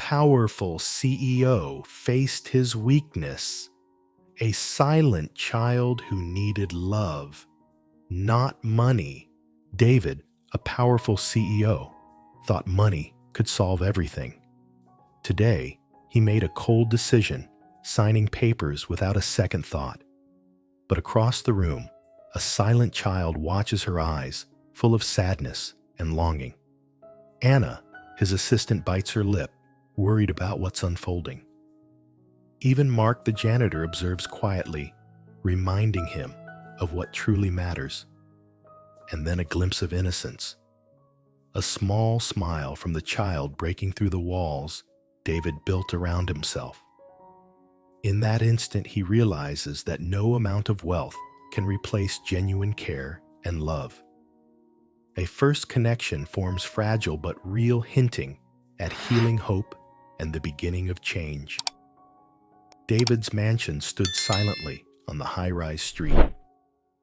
powerful CEO faced his weakness, a silent child who needed love, not money. David, a powerful CEO, thought money could solve everything. Today, he made a cold decision, signing papers without a second thought. But across the room, a silent child watches her eyes, full of sadness and longing. Anna, his assistant, bites her lip, worried about what's unfolding. Even Mark the janitor observes quietly, reminding him of what truly matters. And then a glimpse of innocence. A small smile from the child breaking through the walls David built around himself. In that instant, he realizes that no amount of wealth can replace genuine care and love. A first connection forms fragile but real, hinting at healing hope and the beginning of change. David's mansion stood silently on the high-rise street.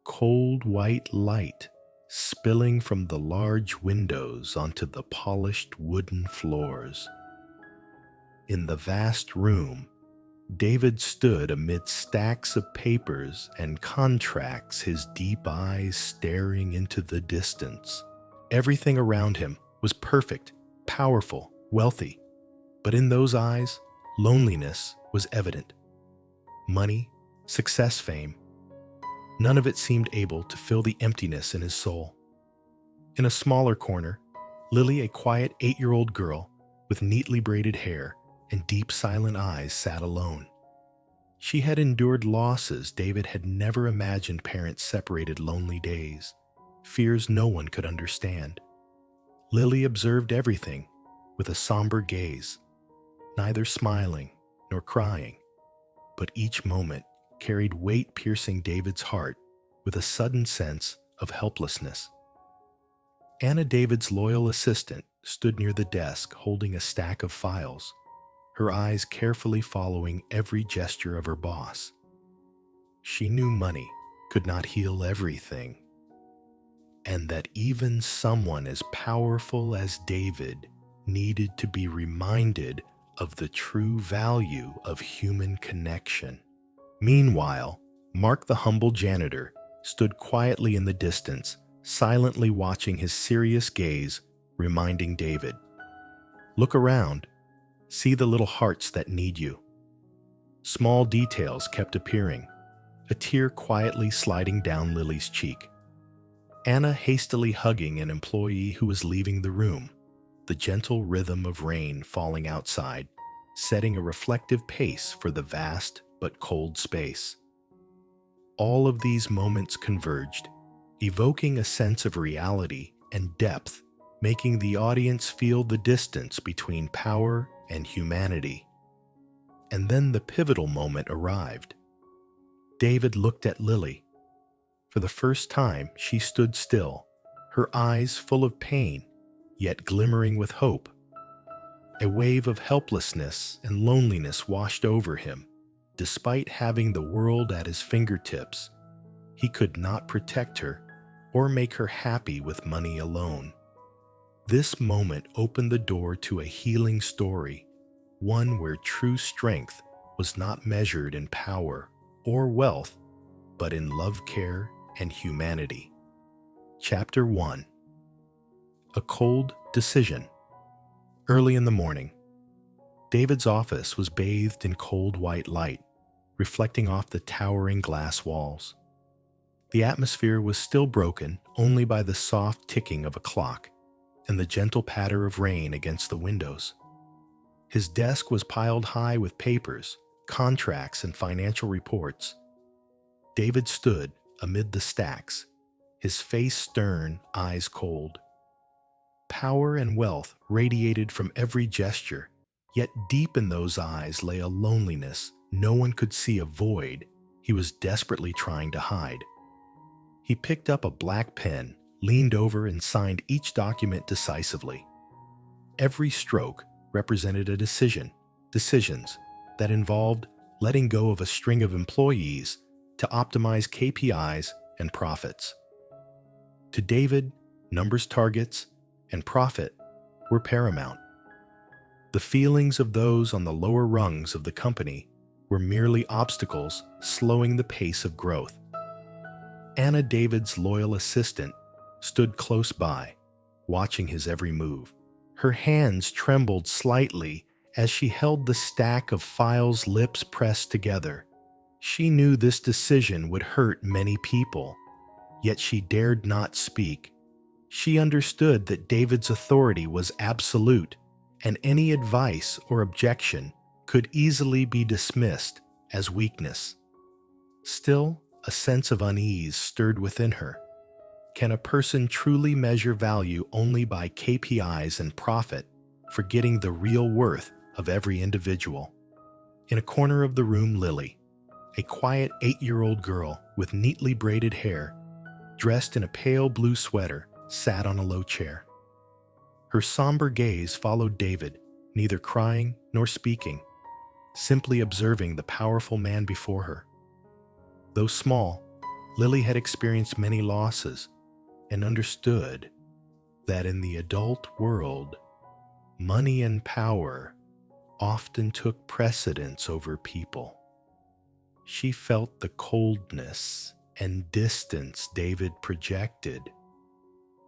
Cold white light spilling from the large windows onto the polished wooden floors. In the vast room, David stood amid stacks of papers and contracts, his deep eyes staring into the distance. Everything around him was perfect, powerful, wealthy, but in those eyes, loneliness was evident. Money, success, fame, none of it seemed able to fill the emptiness in his soul. In a smaller corner, Lily, a quiet 8-year-old girl with neatly braided hair and deep silent eyes, sat alone. She had endured losses David had never imagined parents separated, lonely days, fears no one could understand. Lily observed everything with a somber gaze, neither smiling nor crying, but each moment carried weight, piercing David's heart with a sudden sense of helplessness. Anna, David's loyal assistant, stood near the desk holding a stack of files, her eyes carefully following every gesture of her boss. She knew money could not heal everything, and that even someone as powerful as David needed to be reminded of the true value of human connection. Meanwhile, Mark the humble janitor stood quietly in the distance, silently watching, his serious gaze reminding David, "Look around. See the little hearts that need you." Small details kept appearing, a tear quietly sliding down Lily's cheek. Anna hastily hugging an employee who was leaving the room, the gentle rhythm of rain falling outside, setting a reflective pace for the vast but cold space. All of these moments converged, evoking a sense of reality and depth, making the audience feel the distance between power and humanity. And then the pivotal moment arrived. David looked at Lily. For the first time, she stood still, her eyes full of pain, yet glimmering with hope. A wave of helplessness and loneliness washed over him. Despite having the world at his fingertips, he could not protect her or make her happy with money alone. This moment opened the door to a healing story, one where true strength was not measured in power or wealth, but in love, care, and humanity. Chapter 1. A cold decision. Early in the morning, David's office was bathed in cold white light, reflecting off the towering glass walls. The atmosphere was still broken only by the soft ticking of a clock and the gentle patter of rain against the windows. His desk was piled high with papers, contracts, and financial reports. David stood amid the stacks, his face stern, eyes cold. Power and wealth radiated from every gesture, yet deep in those eyes lay a loneliness no one could see, a void he was desperately trying to hide. He picked up a black pen, leaned over, and signed each document decisively. Every stroke represented a decisions that involved letting go of a string of employees to optimize KPIs and profits. To David, numbers, targets, and profit were paramount. The feelings of those on the lower rungs of the company were merely obstacles slowing the pace of growth. Anna, David's loyal assistant, stood close by, watching his every move. Her hands trembled slightly as she held the stack of files, lips pressed together. She knew this decision would hurt many people, yet she dared not speak. She understood that David's authority was absolute, and any advice or objection could easily be dismissed as weakness. Still, a sense of unease stirred within her. Can a person truly measure value only by KPIs and profit, forgetting the real worth of every individual? In a corner of the room, Lily, a quiet 8-year-old girl with neatly braided hair, dressed in a pale blue sweater, sat on a low chair. Her somber gaze followed David, neither crying nor speaking, simply observing the powerful man before her. Though small, Lily had experienced many losses and understood that in the adult world, money and power often took precedence over people. She felt the coldness and distance David projected,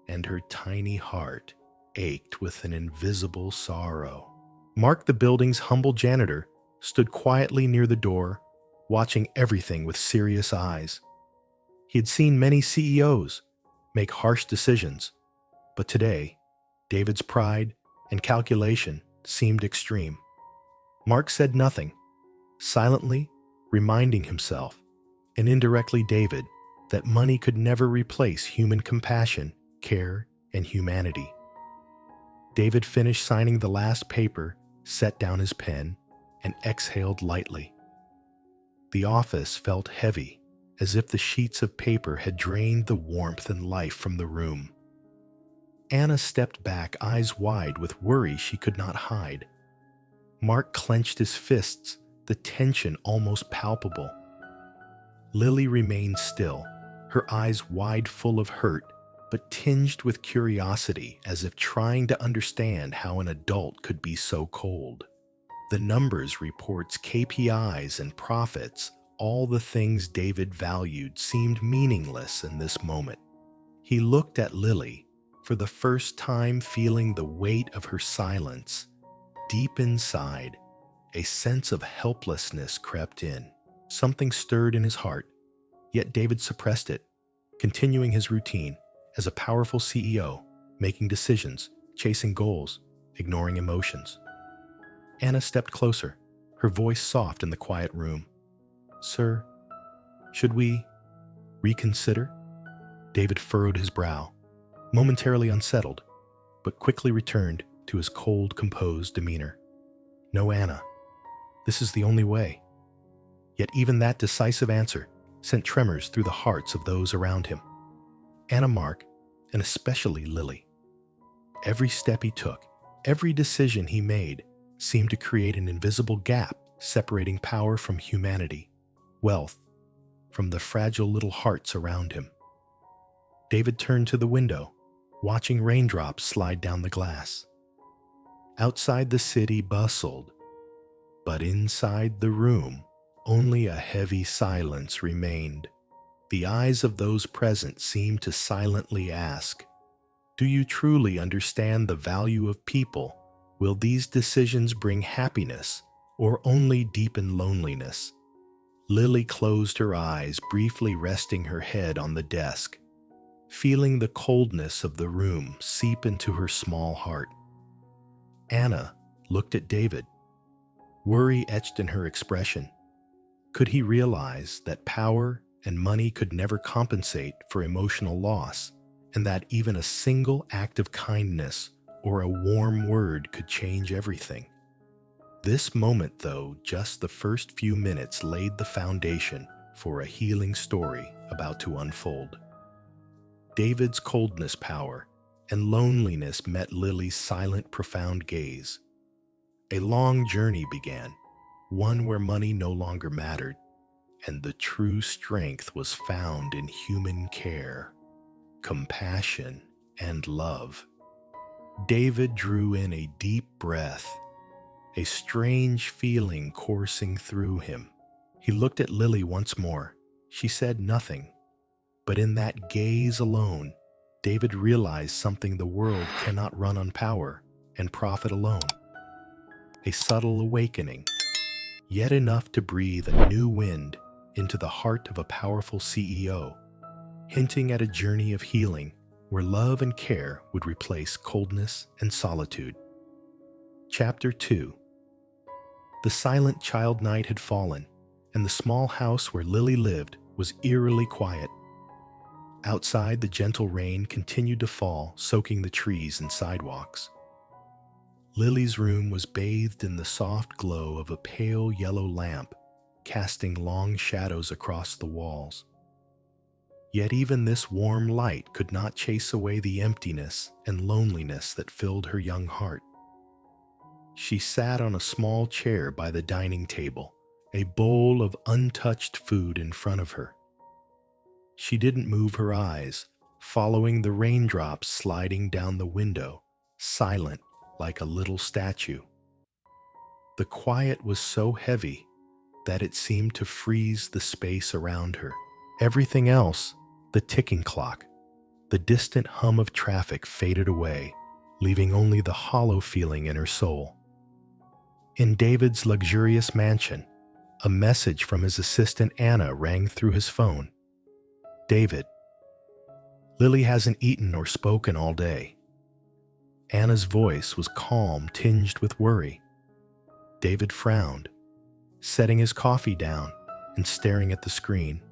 and her tiny heart ached with an invisible sorrow. Mark, the building's humble janitor, stood quietly near the door, watching everything with serious eyes. He had seen many CEOs make harsh decisions, but today, David's pride and calculation seemed extreme. Mark said nothing, silently reminding himself, and indirectly David, that money could never replace human compassion, care, and humanity. David finished signing the last paper, set down his pen, and exhaled lightly. The office felt heavy, as if the sheets of paper had drained the warmth and life from the room. Anna stepped back, eyes wide with worry she could not hide. Mark clenched his fists, the tension almost palpable. Lily remained still, her eyes wide full of hurt, but tinged with curiosity, as if trying to understand how an adult could be so cold. The numbers, reports, KPIs, and profits, all the things David valued, seemed meaningless in this moment. He looked at Lily, for the first time feeling the weight of her silence. Deep inside, a sense of helplessness crept in. Something stirred in his heart, yet David suppressed it, continuing his routine as a powerful CEO, making decisions, chasing goals, ignoring emotions. Anna stepped closer, her voice soft in the quiet room. "Sir, should we reconsider?" David furrowed his brow, momentarily unsettled, but quickly returned to his cold, composed demeanor. "No, Anna. This is the only way." Yet even that decisive answer sent tremors through the hearts of those around him. Anna, Mark, and especially Lily. Every step he took, every decision he made, seemed to create an invisible gap separating power from humanity, wealth from the fragile little hearts around him. David turned to the window, watching raindrops slide down the glass. Outside, the city bustled, but inside the room, only a heavy silence remained. The eyes of those present seemed to silently ask, "Do you truly understand the value of people? Will these decisions bring happiness or only deepen loneliness?" Lily closed her eyes, briefly resting her head on the desk, feeling the coldness of the room seep into her small heart. Anna looked at David, worry etched in her expression. Could he realize that power and money could never compensate for emotional loss, and that even a single act of kindness or a warm word could change everything? This moment, though, just the first few minutes, laid the foundation for a healing story about to unfold. David's coldness, power, and loneliness met Lily's silent, profound gaze. A long journey began, one where money no longer mattered, and the true strength was found in human care, compassion, and love. David drew in a deep breath, a strange feeling coursing through him. He looked at Lily once more. She said nothing, but in that gaze alone, David realized something the world cannot run on power and profit alone. A subtle awakening, yet enough to breathe a new wind into the heart of a powerful CEO, hinting at a journey of healing where love and care would replace coldness and solitude. Chapter 2. The silent child night had fallen, and the small house where Lily lived was eerily quiet. Outside, the gentle rain continued to fall, soaking the trees and sidewalks. Lily's room was bathed in the soft glow of a pale yellow lamp, casting long shadows across the walls. Yet even this warm light could not chase away the emptiness and loneliness that filled her young heart. She sat on a small chair by the dining table, a bowl of untouched food in front of her. She didn't move her eyes, following the raindrops sliding down the window, silent like a little statue. The quiet was so heavy that it seemed to freeze the space around her. Everything else, the ticking clock, the distant hum of traffic, faded away, leaving only the hollow feeling in her soul. In David's luxurious mansion, a message from his assistant Anna rang through his phone. David, Lily hasn't eaten or spoken all day. Anna's voice was calm, tinged with worry. David frowned, setting his coffee down and staring at the screen.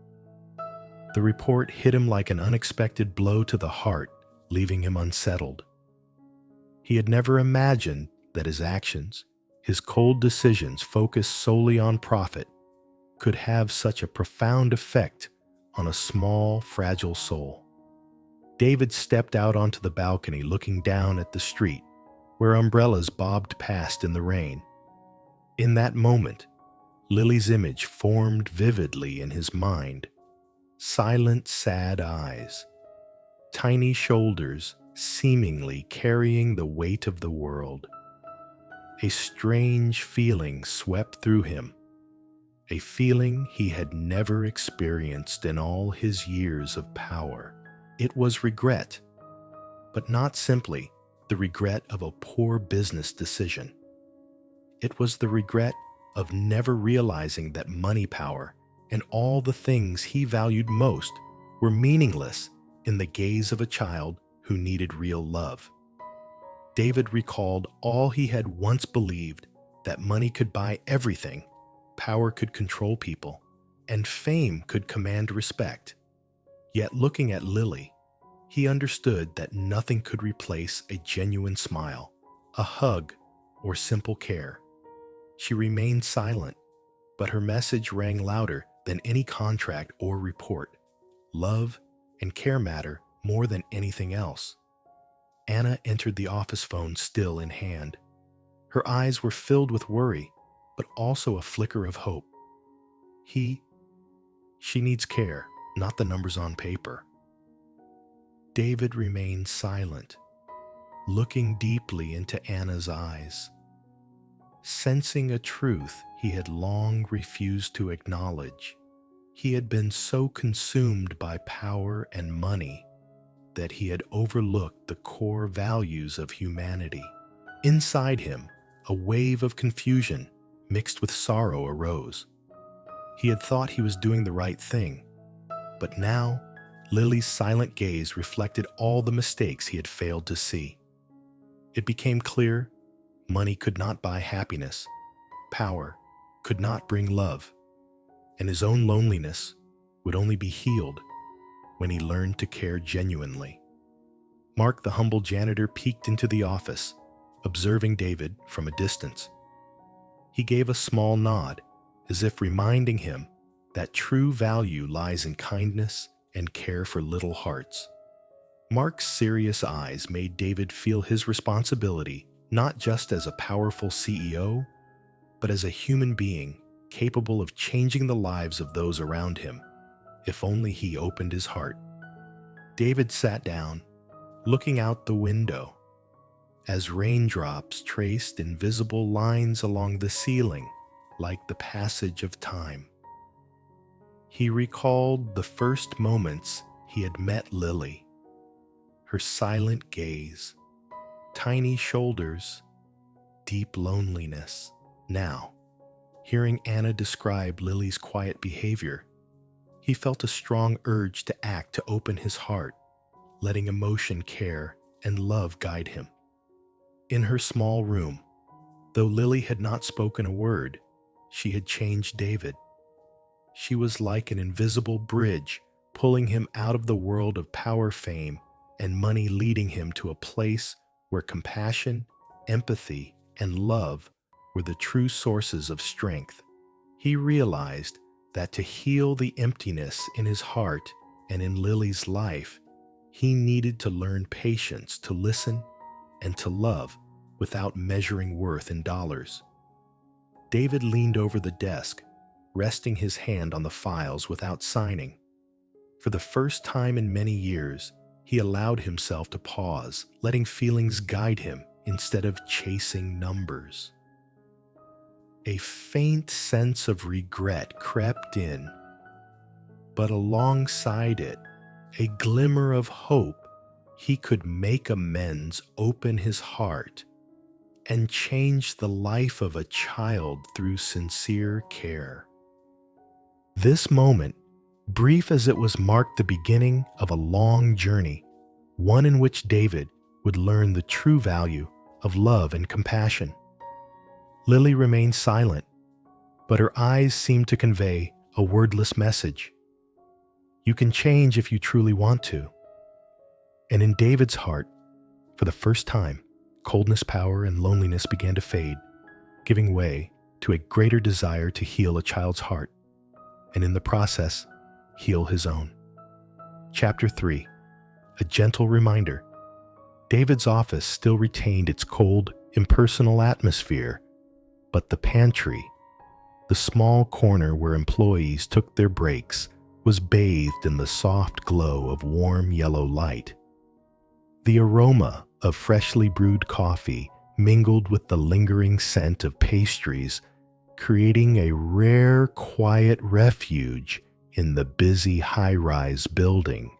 The report hit him like an unexpected blow to the heart, leaving him unsettled. He had never imagined that his actions, his cold decisions focused solely on profit, could have such a profound effect on a small, fragile soul. David stepped out onto the balcony, looking down at the street, where umbrellas bobbed past in the rain. In that moment, Lily's image formed vividly in his mind. Silent, sad eyes, tiny shoulders seemingly carrying the weight of the world. A strange feeling swept through him, a feeling he had never experienced in all his years of power. It was regret, but not simply the regret of a poor business decision. It was the regret of never realizing that money power and all the things he valued most were meaningless in the gaze of a child who needed real love. David recalled all he had once believed, that money could buy everything, power could control people, and fame could command respect. Yet looking at Lily, he understood that nothing could replace a genuine smile, a hug, or simple care. She remained silent, but her message rang louder than any contract or report. Love and care matter more than anything else. Anna entered the office phone still in hand. Her eyes were filled with worry, but also a flicker of hope. She needs care, not the numbers on paper. David remained silent, looking deeply into Anna's eyes, sensing a truth he had long refused to acknowledge. He had been so consumed by power and money that he had overlooked the core values of humanity. Inside him, a wave of confusion mixed with sorrow arose. He had thought he was doing the right thing, but now Lily's silent gaze reflected all the mistakes he had failed to see. It became clear money could not buy happiness, power could not bring love, and his own loneliness would only be healed when he learned to care genuinely. Mark, the humble janitor, peeked into the office, observing David from a distance. He gave a small nod, as if reminding him that true value lies in kindness and care for little hearts. Mark's serious eyes made David feel his responsibility not just as a powerful CEO, but as a human being capable of changing the lives of those around him, if only he opened his heart. David sat down, looking out the window. as raindrops traced invisible lines along the ceiling, like the passage of time. He recalled the first moments he had met Lily, her silent gaze, tiny shoulders, deep loneliness. Now, hearing Anna describe Lily's quiet behavior, he felt a strong urge to act, to open his heart, letting emotion, care, and love guide him. In her small room, though Lily had not spoken a word, she had changed David. She was like an invisible bridge, pulling him out of the world of power, fame, and money, leading him to a place where compassion, empathy, and love were the true sources of strength. He realized that to heal the emptiness in his heart and in Lily's life, he needed to learn patience, to listen, and to love without measuring worth in dollars. David leaned over the desk, resting his hand on the files without signing. For the first time in many years, he allowed himself to pause, letting feelings guide him instead of chasing numbers. A faint sense of regret crept in, but alongside it, a glimmer of hope. He could make amends, open his heart, and change the life of a child through sincere care. This moment, brief as it was, marked the beginning of a long journey, one in which David would learn the true value of love and compassion. Lily remained silent, but her eyes seemed to convey a wordless message. You can change if you truly want to. And in David's heart, for the first time, coldness, power, and loneliness began to fade, giving way to a greater desire to heal a child's heart, and in the process, heal his own. Chapter 3. A gentle reminder. David's office still retained its cold, impersonal atmosphere, but the pantry, the small corner where employees took their breaks, was bathed in the soft glow of warm yellow light. The aroma of freshly brewed coffee mingled with the lingering scent of pastries, creating a rare, quiet refuge in the busy high-rise building.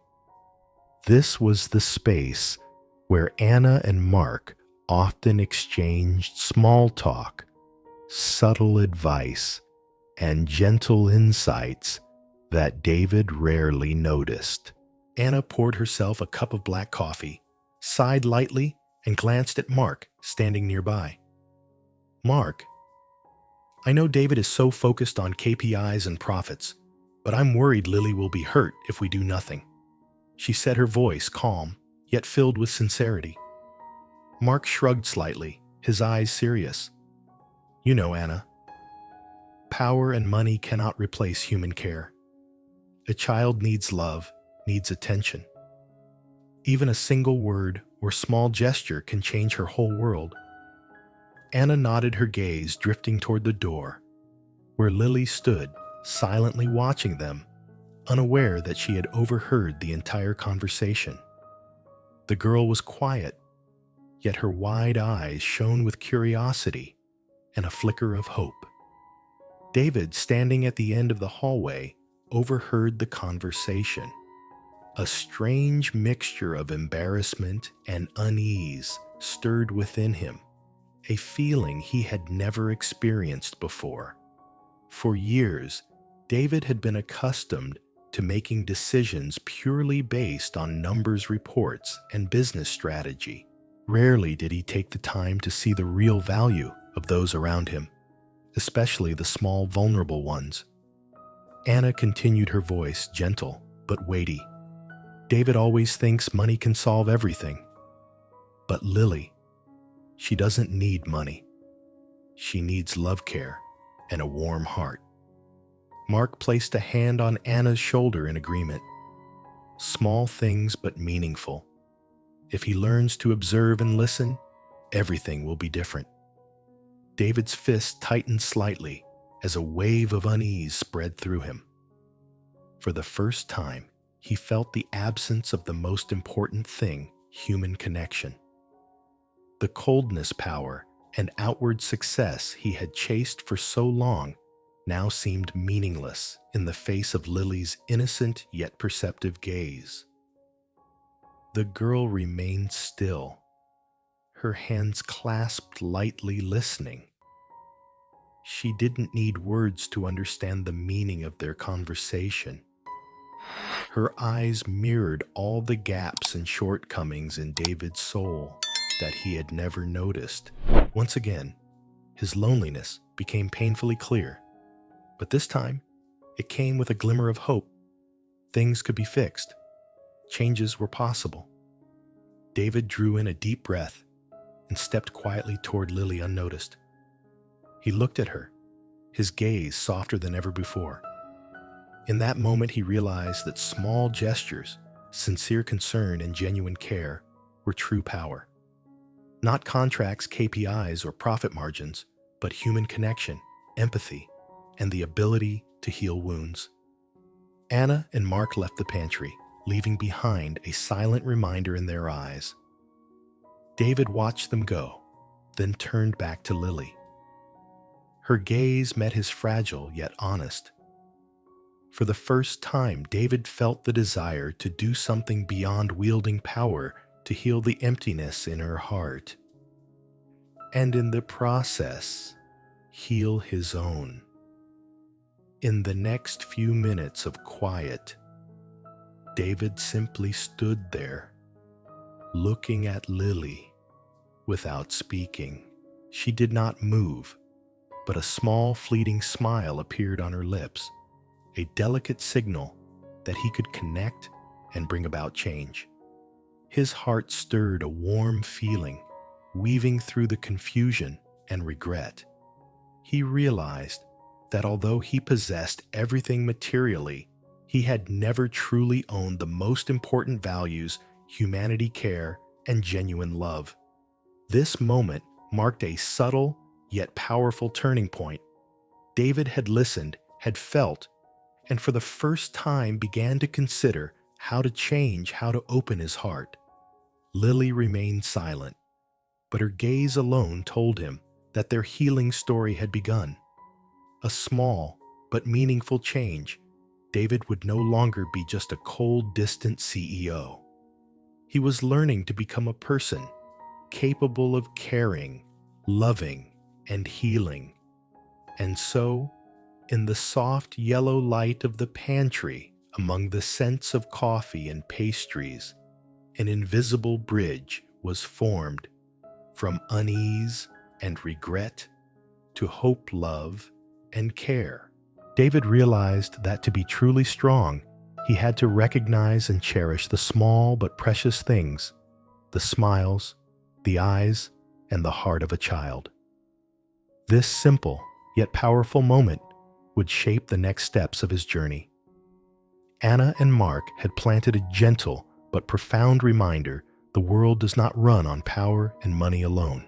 This was the space where Anna and Mark often exchanged small talk, subtle advice, and gentle insights that David rarely noticed. Anna poured herself a cup of black coffee, sighed lightly, and glanced at Mark, standing nearby. Mark, I know David is so focused on KPIs and profits, but I'm worried Lily will be hurt if we do nothing. She said, her voice calm, yet filled with sincerity. Mark shrugged slightly, his eyes serious. You know, Anna, power and money cannot replace human care. A child needs love, needs attention. Even a single word or small gesture can change her whole world. Anna nodded, her gaze drifting toward the door, where Lily stood, silently watching them, unaware that she had overheard the entire conversation. The girl was quiet, yet her wide eyes shone with curiosity and a flicker of hope. David, standing at the end of the hallway, overheard the conversation. A strange mixture of embarrassment and unease stirred within him, a feeling he had never experienced before. For years, David had been accustomed to making decisions purely based on numbers, reports, and business strategy. Rarely did he take the time to see the real value of those around him, especially the small, vulnerable ones. Anna continued, her voice gentle but weighty. David always thinks money can solve everything. But Lily, she doesn't need money. She needs love, care, and a warm heart. Mark placed a hand on Anna's shoulder in agreement. Small things but meaningful. If he learns to observe and listen, everything will be different. David's fist tightened slightly as a wave of unease spread through him. For the first time, he felt the absence of the most important thing, human connection. The coldness power and outward success he had chased for so long now seemed meaningless in the face of Lily's innocent yet perceptive gaze. The girl remained still, her hands clasped lightly, listening. She didn't need words to understand the meaning of their conversation. Her eyes mirrored all the gaps and shortcomings in David's soul that he had never noticed. Once again, his loneliness became painfully clear, but this time it came with a glimmer of hope. Things could be fixed. Changes were possible. David drew in a deep breath and stepped quietly toward Lily unnoticed. He looked at her, his gaze softer than ever before. In that moment, he realized that small gestures, sincere concern, and genuine care were true power. Not contracts, KPIs, or profit margins, but human connection, empathy, and the ability to heal wounds. Anna and Mark left the pantry, leaving behind a silent reminder in their eyes. David watched them go, then turned back to Lily. Her gaze met his fragile yet honest. For the first time, David felt the desire to do something beyond wielding power to heal the emptiness in her heart, and in the process, heal his own. In the next few minutes of quiet, David simply stood there, looking at Lily without speaking. She did not move, but a small fleeting smile appeared on her lips, a delicate signal that he could connect and bring about change. His heart stirred a warm feeling, weaving through the confusion and regret. He realized that although he possessed everything materially, he had never truly owned the most important values: humanity, care, and genuine love. This moment marked a subtle yet powerful turning point. David had listened, had felt, and for the first time began to consider how to change, how to open his heart. Lily remained silent, but her gaze alone told him that their healing story had begun. A small but meaningful change. David would no longer be just a cold, distant CEO. He was learning to become a person capable of caring, loving, and healing. And so, in the soft yellow light of the pantry, among the scents of coffee and pastries, an invisible bridge was formed from unease and regret to hope, love, and care. David realized that to be truly strong, he had to recognize and cherish the small but precious things, the smiles, the eyes, and the heart of a child. This simple yet powerful moment would shape the next steps of his journey. Anna and Mark had planted a gentle but profound reminder: the world does not run on power and money alone.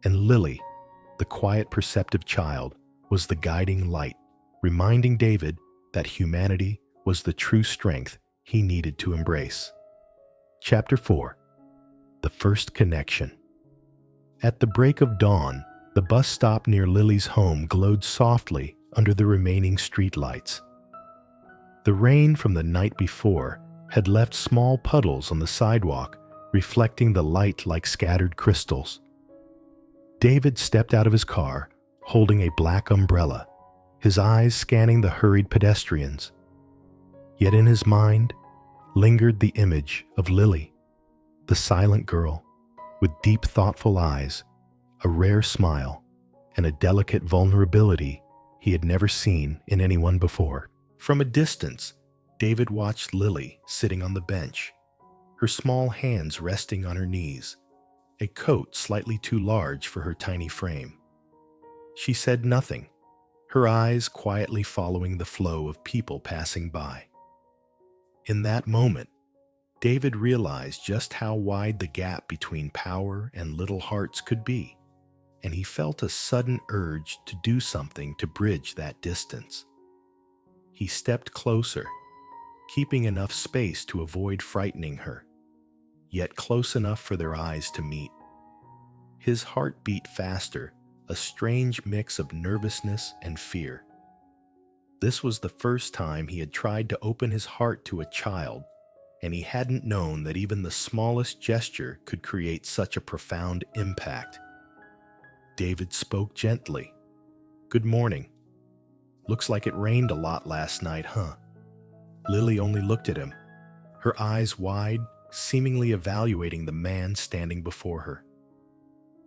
And Lily, the quiet, perceptive child, was the guiding light, reminding David that humanity was the true strength he needed to embrace. Chapter 4. The First Connection. At the break of dawn, the bus stop near Lily's home glowed softly under the remaining streetlights. The rain from the night before had left small puddles on the sidewalk, reflecting the light like scattered crystals. David stepped out of his car, holding a black umbrella, his eyes scanning the hurried pedestrians. Yet in his mind lingered the image of Lily, the silent girl, with deep, thoughtful eyes, a rare smile, and a delicate vulnerability he had never seen in anyone before. From a distance, David watched Lily sitting on the bench, her small hands resting on her knees, a coat slightly too large for her tiny frame. She said nothing, her eyes quietly following the flow of people passing by. In that moment, David realized just how wide the gap between power and little hearts could be, and he felt a sudden urge to do something to bridge that distance. He stepped closer, keeping enough space to avoid frightening her, yet close enough for their eyes to meet. His heart beat faster, a strange mix of nervousness and fear. This was the first time he had tried to open his heart to a child, and he hadn't known that even the smallest gesture could create such a profound impact. David spoke gently. "Good morning. Looks like it rained a lot last night, huh?" Lily only looked at him, her eyes wide, seemingly evaluating the man standing before her.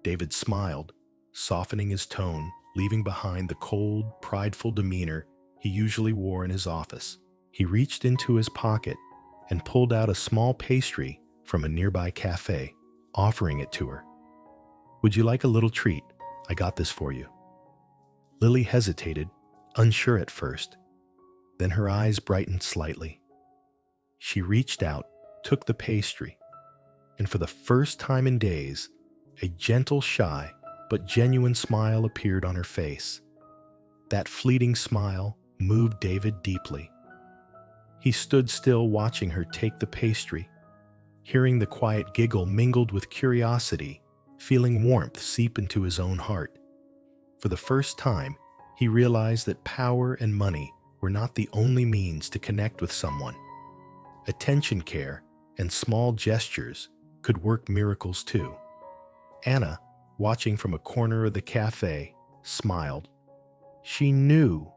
David smiled, softening his tone, leaving behind the cold, prideful demeanor he usually wore in his office. He reached into his pocket and pulled out a small pastry from a nearby cafe, offering it to her. "Would you like a little treat? I got this for you." Lily hesitated, unsure at first. Then her eyes brightened slightly. She reached out, took the pastry, and for the first time in days, a gentle, shy, but genuine smile appeared on her face. That fleeting smile moved David deeply. He stood still watching her take the pastry, hearing the quiet giggle mingled with curiosity, feeling warmth seep into his own heart. For the first time, he realized that power and money were not the only means to connect with someone. Attention, care, and small gestures could work miracles too. Anna, watching from a corner of the cafe, smiled. She knew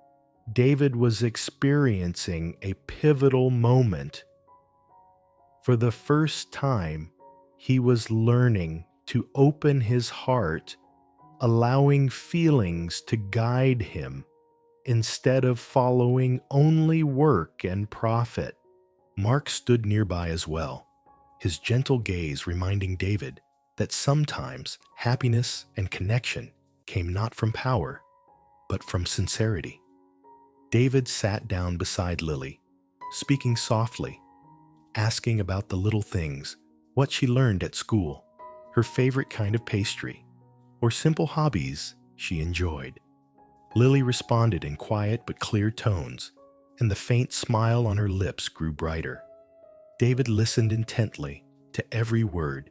David was experiencing a pivotal moment. For the first time, he was learning to open his heart, allowing feelings to guide him instead of following only work and profit. Mark stood nearby as well, his gentle gaze reminding David that sometimes happiness and connection came not from power, but from sincerity. David sat down beside Lily, speaking softly, asking about the little things, what she learned at school, her favorite kind of pastry, or simple hobbies she enjoyed. Lily responded in quiet but clear tones, and the faint smile on her lips grew brighter. David listened intently to every word,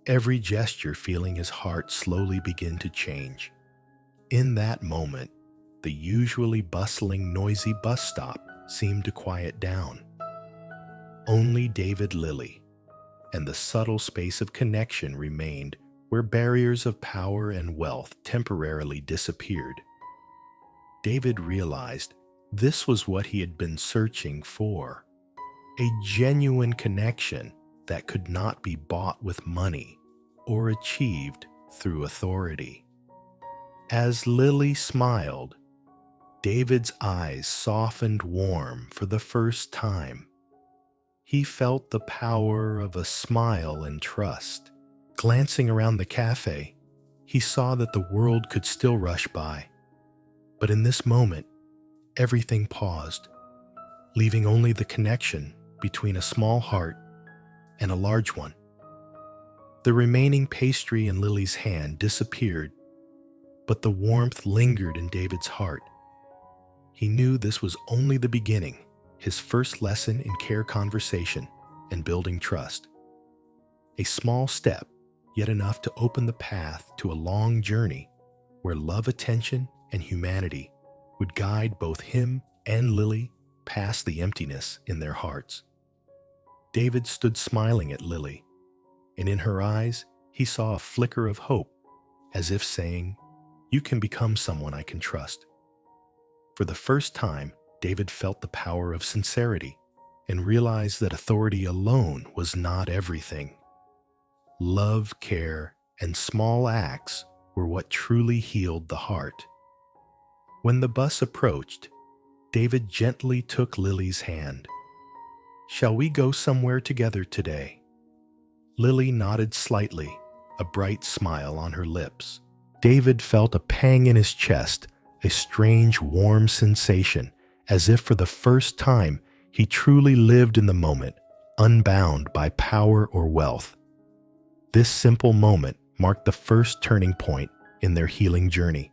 every gesture, feeling his heart slowly begin to change. In that moment, the usually bustling, noisy bus stop seemed to quiet down. Only David, Lily, and the subtle space of connection remained where barriers of power and wealth temporarily disappeared. David realized this was what he had been searching for, a genuine connection that could not be bought with money or achieved through authority. As Lily smiled, David's eyes softened warm for the first time. He felt the power of a smile and trust. Glancing around the cafe, he saw that the world could still rush by. But in this moment, everything paused, leaving only the connection between a small heart and a large one. The remaining pastry in Lily's hand disappeared, but the warmth lingered in David's heart. He knew this was only the beginning, his first lesson in care, conversation, and building trust. A small step, yet enough to open the path to a long journey where love, attention, and humanity would guide both him and Lily past the emptiness in their hearts. David stood smiling at Lily, and in her eyes he saw a flicker of hope, as if saying, "You can become someone I can trust." For the first time, David felt the power of sincerity and realized that authority alone was not everything. Love, care, and small acts were what truly healed the heart. When the bus approached, David gently took Lily's hand. "Shall we go somewhere together today?" Lily nodded slightly, a bright smile on her lips. David felt a pang in his chest, a strange, warm sensation, as if for the first time he truly lived in the moment, unbound by power or wealth. This simple moment marked the first turning point in their healing journey.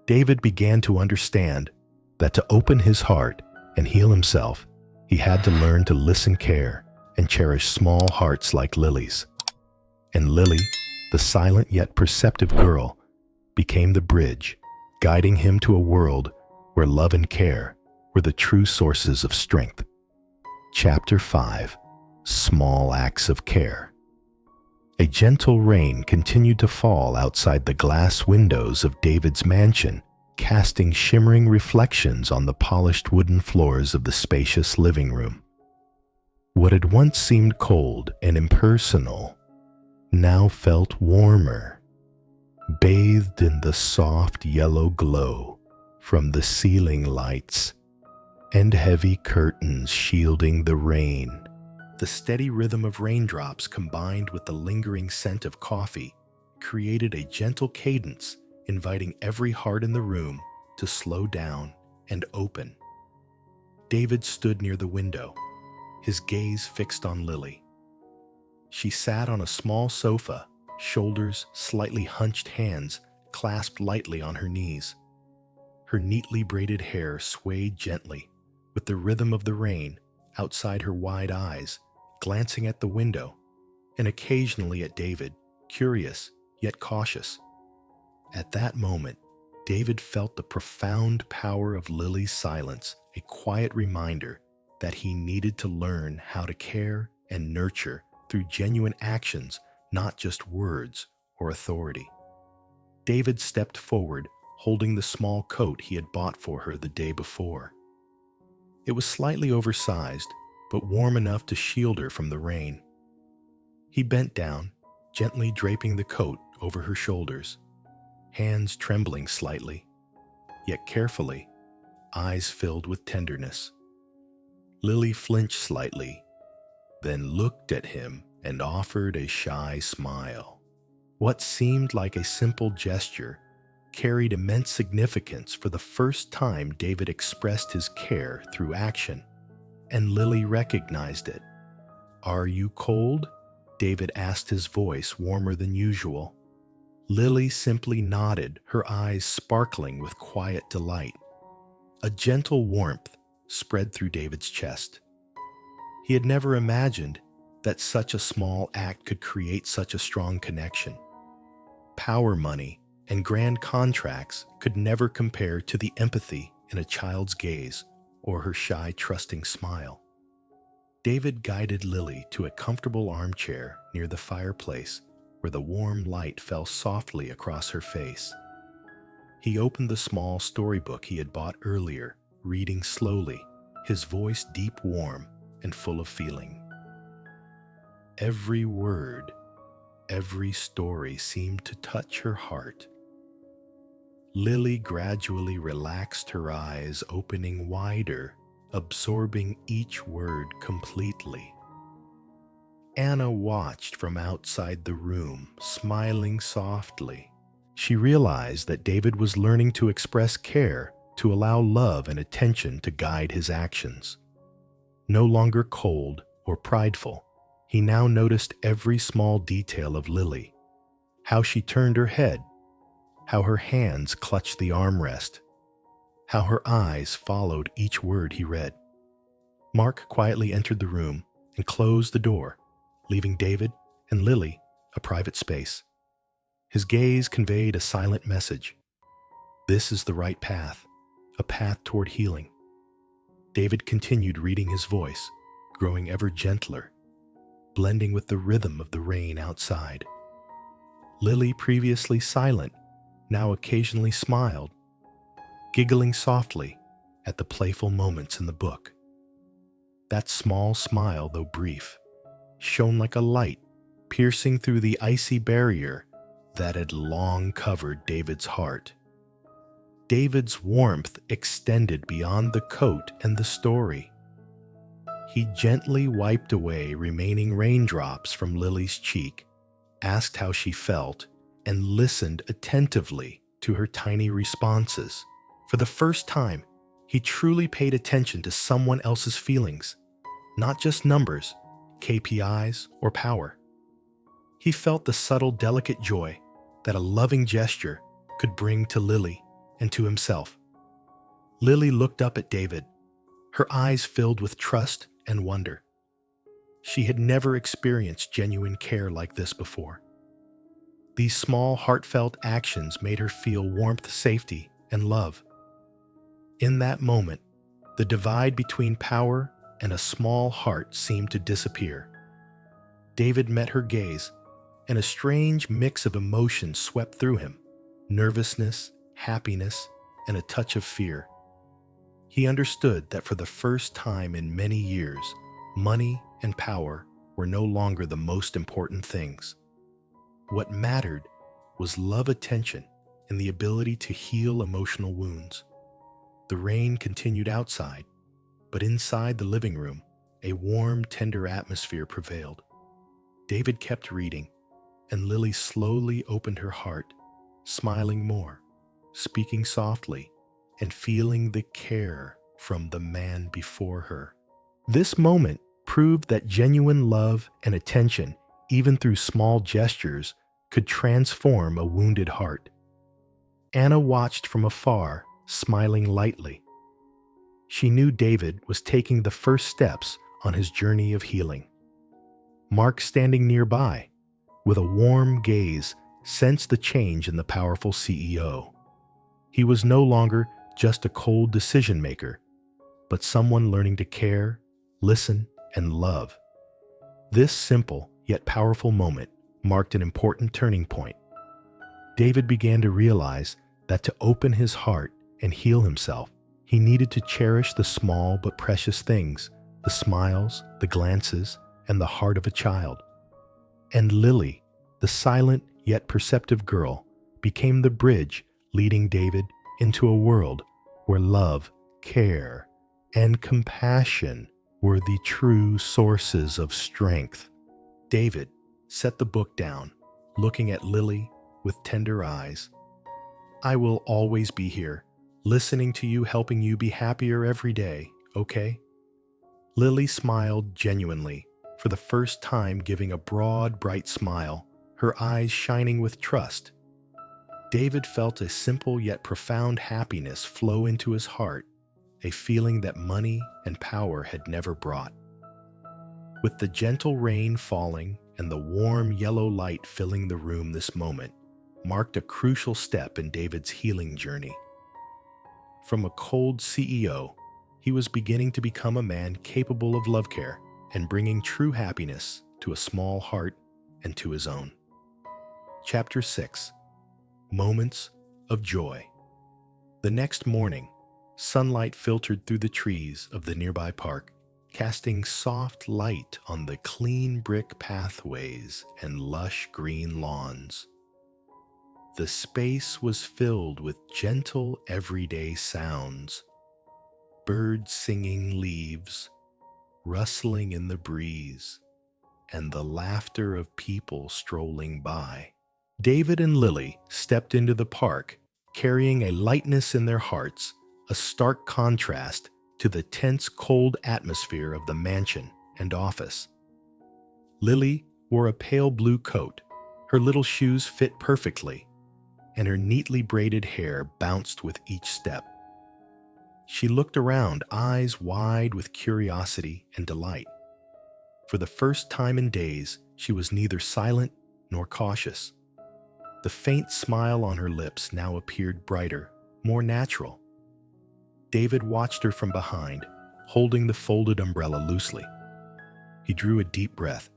David began to understand that to open his heart and heal himself, he had to learn to listen, care, and cherish small hearts like Lily's. And Lily, the silent yet perceptive girl, became the bridge, guiding him to a world where love and care were the true sources of strength. Chapter 5: Small Acts of Care. A gentle rain continued to fall outside the glass windows of David's mansion, casting shimmering reflections on the polished wooden floors of the spacious living room. What had once seemed cold and impersonal now felt warmer, bathed in the soft yellow glow from the ceiling lights and heavy curtains shielding the rain. The steady rhythm of raindrops combined with the lingering scent of coffee created a gentle cadence, inviting every heart in the room to slow down and open. David stood near the window, his gaze fixed on Lily. She sat on a small sofa, shoulders slightly hunched, hands clasped lightly on her knees. Her neatly braided hair swayed gently with the rhythm of the rain outside her wide eyes, glancing at the window and occasionally at David, curious yet cautious. At that moment, David felt the profound power of Lily's silence, a quiet reminder that he needed to learn how to care and nurture through genuine actions, not just words or authority. David stepped forward, holding the small coat he had bought for her the day before. It was slightly oversized, but warm enough to shield her from the rain. He bent down, gently draping the coat over her shoulders, hands trembling slightly, yet carefully, eyes filled with tenderness. Lily flinched slightly, then looked at him and offered a shy smile. What seemed like a simple gesture carried immense significance. For the first time, David expressed his care through action, and Lily recognized it. "Are you cold?" David asked, his voice warmer than usual. Lily simply nodded, her eyes sparkling with quiet delight. A gentle warmth spread through David's chest. He had never imagined that such a small act could create such a strong connection. Power money and grand contracts could never compare to the empathy in a child's gaze or her shy, trusting smile. David guided Lily to a comfortable armchair near the fireplace where the warm light fell softly across her face. He opened the small storybook he had bought earlier, reading slowly, his voice deep, warm, and full of feeling. Every word, every story seemed to touch her heart. Lily gradually relaxed her eyes, opening wider, absorbing each word completely. Anna watched from outside the room, smiling softly. She realized that David was learning to express care, to allow love and attention to guide his actions. No longer cold or prideful, he now noticed every small detail of Lily, how she turned her head, how her hands clutched the armrest, how her eyes followed each word he read. Mark quietly entered the room and closed the door, leaving David and Lily a private space. His gaze conveyed a silent message. This is the right path, a path toward healing. David continued reading, his voice growing ever gentler, blending with the rhythm of the rain outside. Lily, previously silent, now occasionally smiled, giggling softly at the playful moments in the book. That small smile, though brief, shone like a light, piercing through the icy barrier that had long covered David's heart. David's warmth extended beyond the coat and the story. He gently wiped away remaining raindrops from Lily's cheek, asked how she felt, and listened attentively to her tiny responses. For the first time, he truly paid attention to someone else's feelings, not just numbers, KPIs, or power. He felt the subtle, delicate joy that a loving gesture could bring to Lily and to himself. Lily looked up at David, her eyes filled with trust and wonder. She had never experienced genuine care like this before. These small, heartfelt actions made her feel warmth, safety, and love. In that moment, the divide between power and a small heart seemed to disappear. David met her gaze, and a strange mix of emotions swept through him: nervousness, happiness, and a touch of fear. He understood that for the first time in many years, money and power were no longer the most important things. What mattered was love, attention, and the ability to heal emotional wounds. The rain continued outside, but inside the living room, a warm, tender atmosphere prevailed. David kept reading, and Lily slowly opened her heart, smiling more, speaking softly, and feeling the care from the man before her. This moment proved that genuine love and attention, even through small gestures, could transform a wounded heart. Anna watched from afar, smiling lightly. She knew David was taking the first steps on his journey of healing. Mark, standing nearby, with a warm gaze, sensed the change in the powerful CEO. He was no longer just a cold decision maker, but someone learning to care, listen, and love. This simple yet powerful moment marked an important turning point. David began to realize that to open his heart and heal himself, he needed to cherish the small but precious things: the smiles, the glances, and the heart of a child. And Lily, the silent yet perceptive girl, became the bridge leading David into a world where love, care, and compassion were the true sources of strength. David set the book down, looking at Lily with tender eyes. "I will always be here, listening to you, helping you be happier every day, okay?" Lily smiled genuinely, for the first time giving a broad, bright smile, her eyes shining with trust. David felt a simple yet profound happiness flow into his heart, a feeling that money and power had never brought. With the gentle rain falling and the warm yellow light filling the room, this moment marked a crucial step in David's healing journey. From a cold CEO, he was beginning to become a man capable of love, care, and bringing true happiness to a small heart and to his own. Chapter 6: Moments of Joy. The next morning, sunlight filtered through the trees of the nearby park, casting soft light on the clean brick pathways and lush green lawns. The space was filled with gentle, everyday sounds: birds singing, leaves rustling in the breeze, and the laughter of people strolling by. David and Lily stepped into the park, carrying a lightness in their hearts, a stark contrast to the tense, cold atmosphere of the mansion and office. Lily wore a pale blue coat, her little shoes fit perfectly, and her neatly braided hair bounced with each step. She looked around, eyes wide with curiosity and delight. For the first time in days, she was neither silent nor cautious. The faint smile on her lips now appeared brighter, more natural. David watched her from behind, holding the folded umbrella loosely. He drew a deep breath,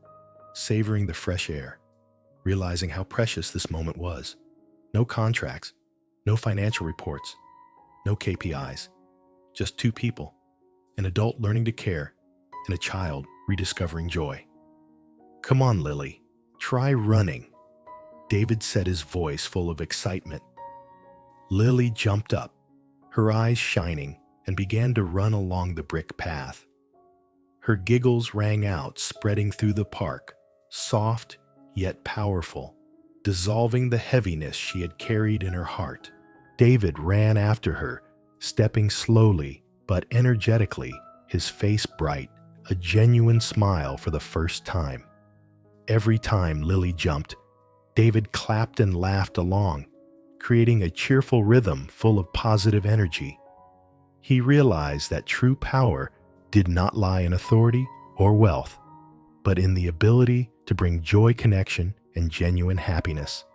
savoring the fresh air, realizing how precious this moment was. No contracts, no financial reports, no KPIs, just two people, an adult learning to care and a child rediscovering joy. "Come on, Lily, try running," David said, his voice full of excitement. Lily jumped up, her eyes shining, and began to run along the brick path. Her giggles rang out, spreading through the park, soft yet powerful, dissolving the heaviness she had carried in her heart. David ran after her, stepping slowly but energetically, his face bright, a genuine smile for the first time. Every time Lily jumped, David clapped and laughed along, creating a cheerful rhythm full of positive energy. He realized that true power did not lie in authority or wealth, but in the ability to bring joy, connection, and genuine happiness.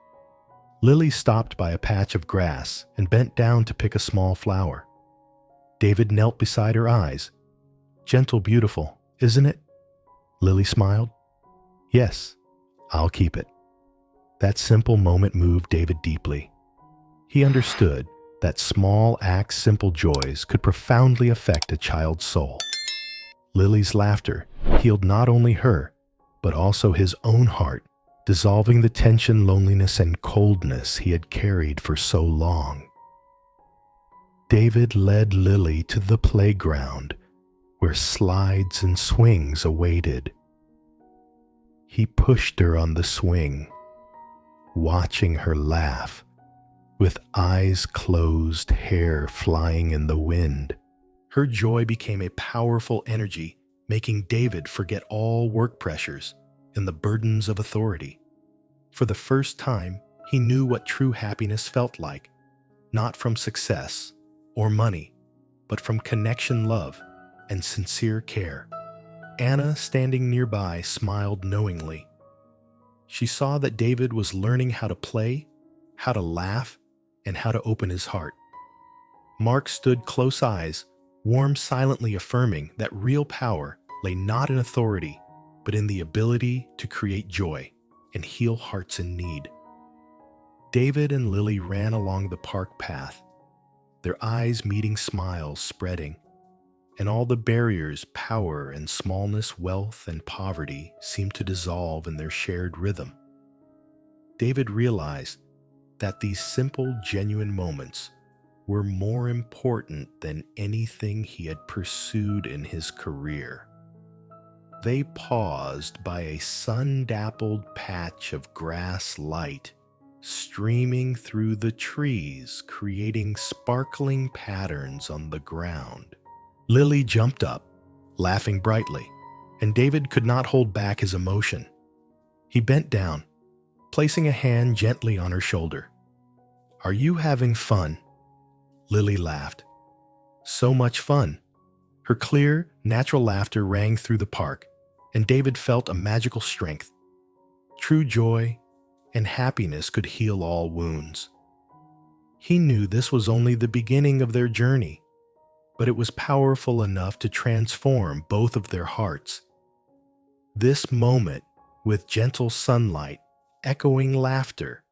Lily stopped by a patch of grass and bent down to pick a small flower. David knelt beside her eyes. "Gentle, beautiful, isn't it?" Lily smiled. "Yes, I'll keep it." That simple moment moved David deeply. He understood that small acts, simple joys could profoundly affect a child's soul. Lily's laughter healed not only her, but also his own heart, dissolving the tension, loneliness, and coldness he had carried for so long. David led Lily to the playground, where slides and swings awaited. He pushed her on the swing, watching her laugh, with eyes closed, hair flying in the wind. Her joy became a powerful energy, making David forget all work pressures and the burdens of authority. For the first time, he knew what true happiness felt like, not from success or money, but from connection, love, and sincere care. Anna, standing nearby, smiled knowingly. She saw that David was learning how to play, how to laugh, and how to open his heart. Mark stood close eyes, warm, silently affirming that real power lay not in authority, but in the ability to create joy and heal hearts in need. David and Lily ran along the park path, their eyes meeting, smiles spreading, and all the barriers, power and smallness, wealth and poverty seemed to dissolve in their shared rhythm. David realized that these simple, genuine moments were more important than anything he had pursued in his career. They paused by a sun-dappled patch of grass, light streaming through the trees, creating sparkling patterns on the ground. Lily jumped up, laughing brightly, and David could not hold back his emotion. He bent down, placing a hand gently on her shoulder. "Are you having fun?" Lily laughed. "So much fun." Her clear, natural laughter rang through the park, and David felt a magical strength. True joy and happiness could heal all wounds. He knew this was only the beginning of their journey, but it was powerful enough to transform both of their hearts. This moment, with gentle sunlight, echoing laughter,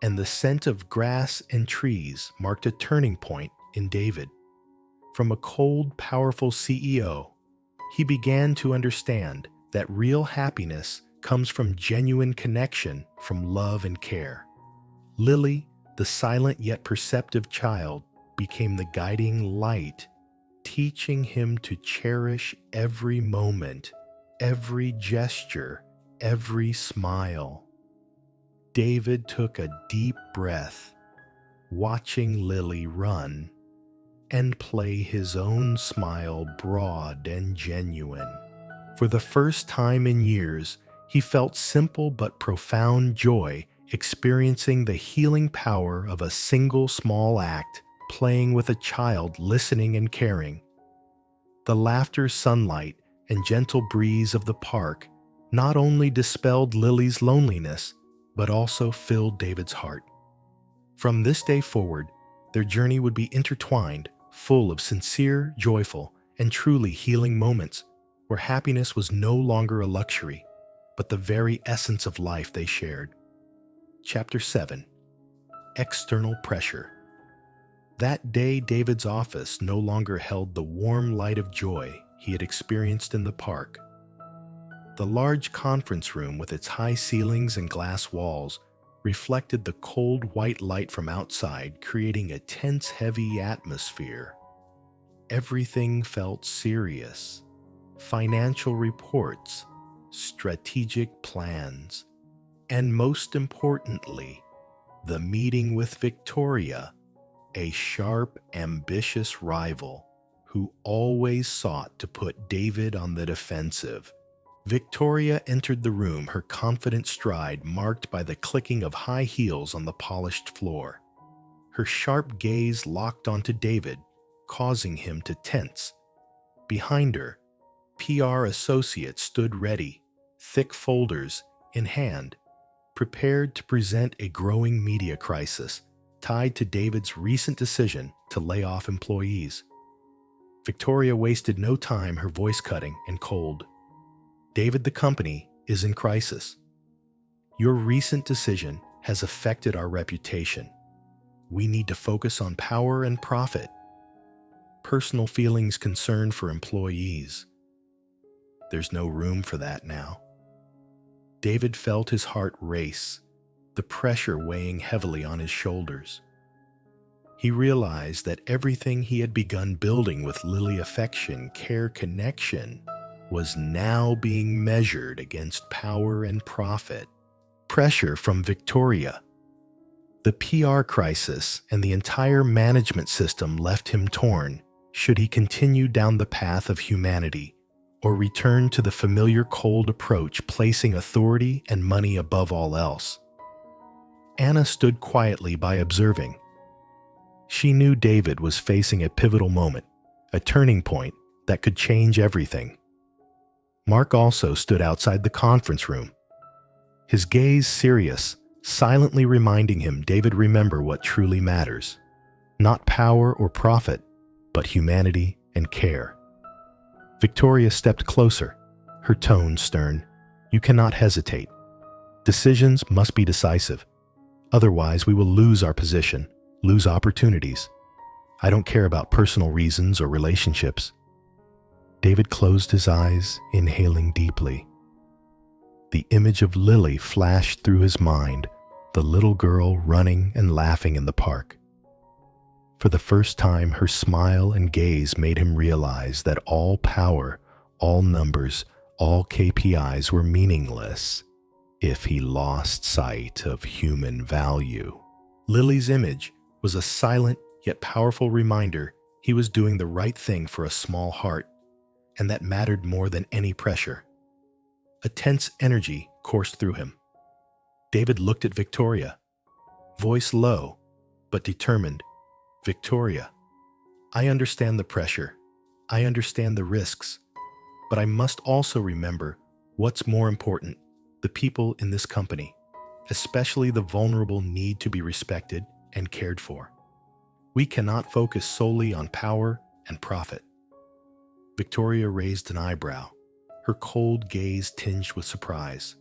and the scent of grass and trees, marked a turning point in David. From a cold, powerful CEO, he began to understand that real happiness comes from genuine connection, from love and care. Lily, the silent yet perceptive child, became the guiding light, teaching him to cherish every moment, every gesture, every smile. David took a deep breath, watching Lily run and play, his own smile broad and genuine. For the first time in years, he felt simple but profound joy, experiencing the healing power of a single small act, playing with a child, listening and caring. The laughter, sunlight, and gentle breeze of the park not only dispelled Lily's loneliness, but also filled David's heart. From this day forward, their journey would be intertwined, full of sincere, joyful, and truly healing moments, where happiness was no longer a luxury, but the very essence of life they shared. Chapter 7. External Pressure. That day, David's office no longer held the warm light of joy he had experienced in the park. The large conference room, with its high ceilings and glass walls, reflected the cold white light from outside, creating a tense, heavy atmosphere. Everything felt serious. Financial reports, strategic plans, and most importantly, the meeting with Victoria, a sharp, ambitious rival who always sought to put David on the defensive. Victoria entered the room, her confident stride marked by the clicking of high heels on the polished floor. Her sharp gaze locked onto David, causing him to tense. Behind her, PR associates stood ready, thick folders in hand, prepared to present a growing media crisis tied to David's recent decision to lay off employees. Victoria wasted no time, her voice cutting and cold. "David, the company is in crisis. Your recent decision has affected our reputation. We need to focus on power and profit. Personal feelings, concern for employees. There's no room for that now." David felt his heart race, the pressure weighing heavily on his shoulders. He realized that everything he had begun building with Lily, affection, care, connection, was now being measured against power and profit. Pressure from Victoria. The PR crisis and the entire management system left him torn. Should he continue down the path of humanity or return to the familiar cold approach, placing authority and money above all else? Anna stood quietly by, observing. She knew David was facing a pivotal moment, a turning point that could change everything. Mark also stood outside the conference room, his gaze serious, silently reminding him, "David, remember what truly matters. Not power or profit, but humanity and care." Victoria stepped closer, her tone stern. "You cannot hesitate. Decisions must be decisive. Otherwise, we will lose our position, lose opportunities. I don't care about personal reasons or relationships." David closed his eyes, inhaling deeply. The image of Lily flashed through his mind, the little girl running and laughing in the park. For the first time, her smile and gaze made him realize that all power, all numbers, all KPIs were meaningless if he lost sight of human value. Lily's image was a silent yet powerful reminder he was doing the right thing for a small heart, and that mattered more than any pressure. A tense energy coursed through him. David looked at Victoria, voice low but determined. "Victoria, I understand the pressure. I understand the risks. But I must also remember what's more important: the people in this company, especially the vulnerable, need to be respected and cared for. We cannot focus solely on power and profit." Victoria raised an eyebrow, her cold gaze tinged with surprise.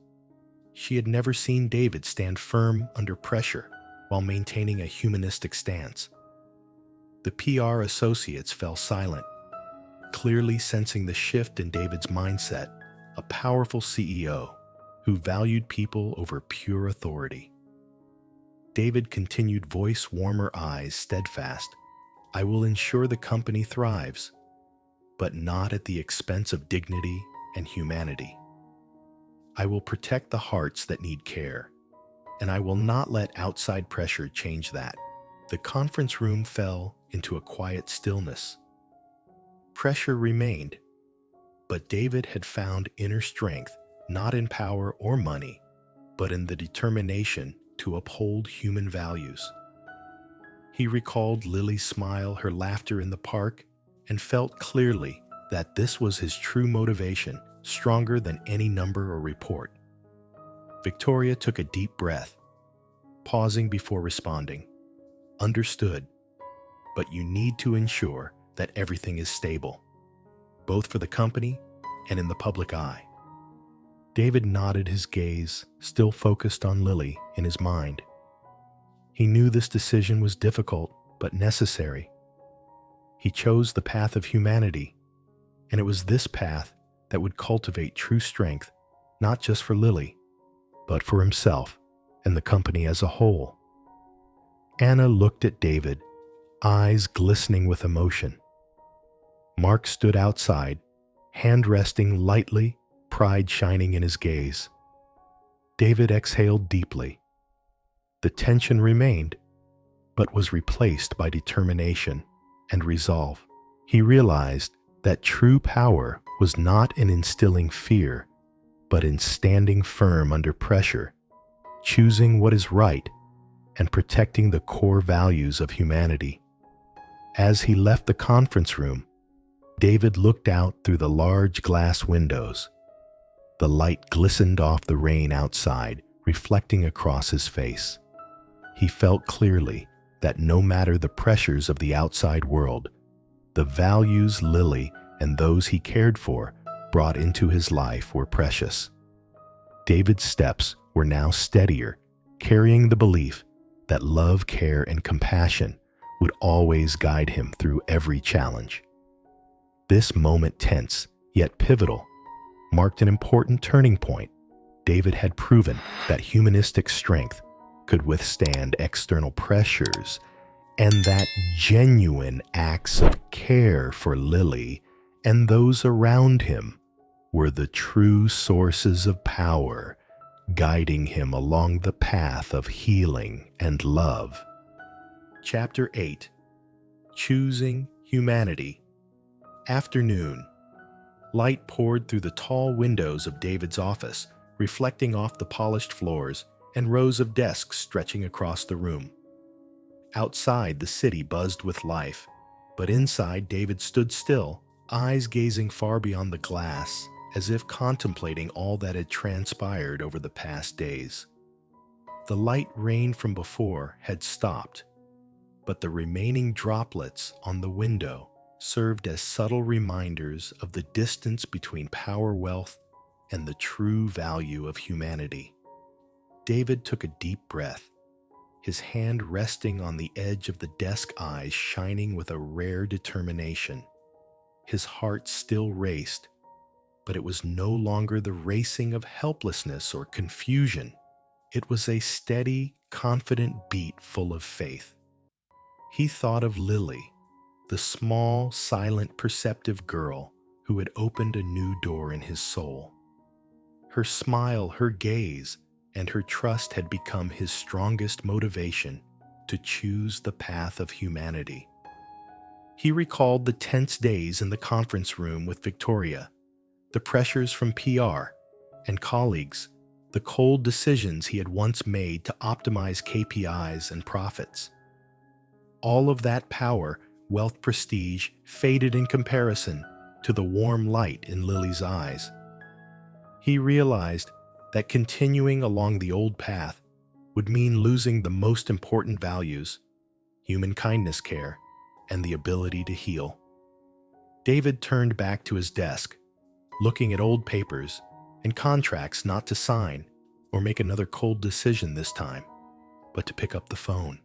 She had never seen David stand firm under pressure while maintaining a humanistic stance. The PR associates fell silent, clearly sensing the shift in David's mindset, a powerful CEO who valued people over pure authority. David continued, voice warmer, eyes steadfast. "I will ensure the company thrives, but not at the expense of dignity and humanity. I will protect the hearts that need care, and I will not let outside pressure change that." The conference room fell into a quiet stillness. Pressure remained, but David had found inner strength, not in power or money, but in the determination to uphold human values. He recalled Lily's smile, her laughter in the park, and felt clearly that this was his true motivation, stronger than any number or report. Victoria took a deep breath, pausing before responding. "Understood, but you need to ensure that everything is stable, both for the company and in the public eye." David nodded, his gaze still focused on Lily in his mind. He knew this decision was difficult but necessary. He chose the path of humanity, and it was this path that would cultivate true strength, not just for Lily, but for himself and the company as a whole. Anna looked at David, eyes glistening with emotion. Mark stood outside, hand resting lightly, pride shining in his gaze. David exhaled deeply. The tension remained, but was replaced by determination and resolve. He realized that true power was not in instilling fear, but in standing firm under pressure, choosing what is right, and protecting the core values of humanity. As he left the conference room, David looked out through the large glass windows. The light glistened off the rain outside, reflecting across his face. He felt clearly that no matter the pressures of the outside world, the values Lily and those he cared for brought into his life were precious. David's steps were now steadier, carrying the belief that love, care, and compassion would always guide him through every challenge. This moment, tense yet pivotal, marked an important turning point. David had proven that humanistic strength could withstand external pressures, and that genuine acts of care for Lily and those around him were the true sources of power, guiding him along the path of healing and love. Chapter 8. Choosing Humanity. Afternoon. Light poured through the tall windows of David's office, reflecting off the polished floors and rows of desks stretching across the room. Outside, the city buzzed with life, but inside, David stood still, eyes gazing far beyond the glass, as if contemplating all that had transpired over the past days. The light rain from before had stopped, but the remaining droplets on the window served as subtle reminders of the distance between power, wealth, and the true value of humanity. David took a deep breath, his hand resting on the edge of the desk, eyes shining with a rare determination. His heart still raced, but it was no longer the racing of helplessness or confusion. It was a steady, confident beat full of faith. He thought of Lily, the small, silent, perceptive girl who had opened a new door in his soul. Her smile, her gaze, and her trust had become his strongest motivation to choose the path of humanity. He recalled the tense days in the conference room with Victoria, the pressures from PR and colleagues, the cold decisions he had once made to optimize KPIs and profits. All of that power, wealth, prestige faded in comparison to the warm light in Lily's eyes. He realized that continuing along the old path would mean losing the most important values: human kindness, care, and the ability to heal. David turned back to his desk, looking at old papers and contracts not to sign or make another cold decision this time, but to pick up the phone.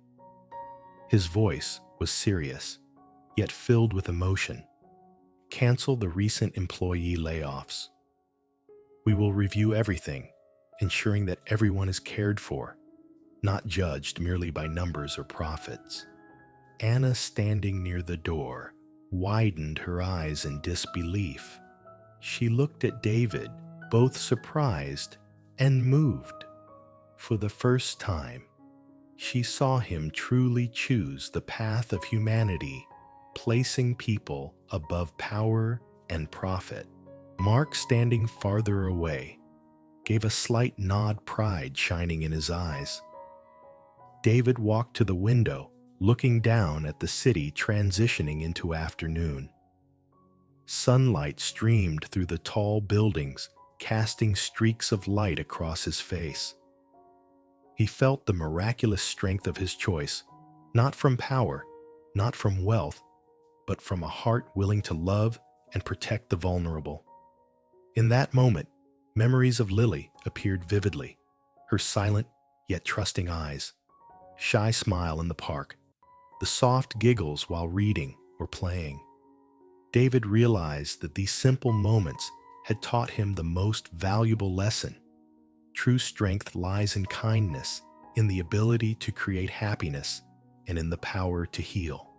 His voice was serious, yet filled with emotion. Cancel the recent employee layoffs. We will review everything, ensuring that everyone is cared for, not judged merely by numbers or profits. Anna, standing near the door, widened her eyes in disbelief. She looked at David, both surprised and moved. For the first time, she saw him truly choose the path of humanity, placing people above power and profit. Mark, standing farther away, gave a slight nod, pride shining in his eyes. David walked to the window, looking down at the city transitioning into afternoon. Sunlight streamed through the tall buildings, casting streaks of light across his face. He felt the miraculous strength of his choice, not from power, not from wealth, but from a heart willing to love and protect the vulnerable. In that moment, memories of Lily appeared vividly, her silent yet trusting eyes, shy smile in the park, the soft giggles while reading or playing. David realized that these simple moments had taught him the most valuable lesson. True strength lies in kindness, in the ability to create happiness, and in the power to heal.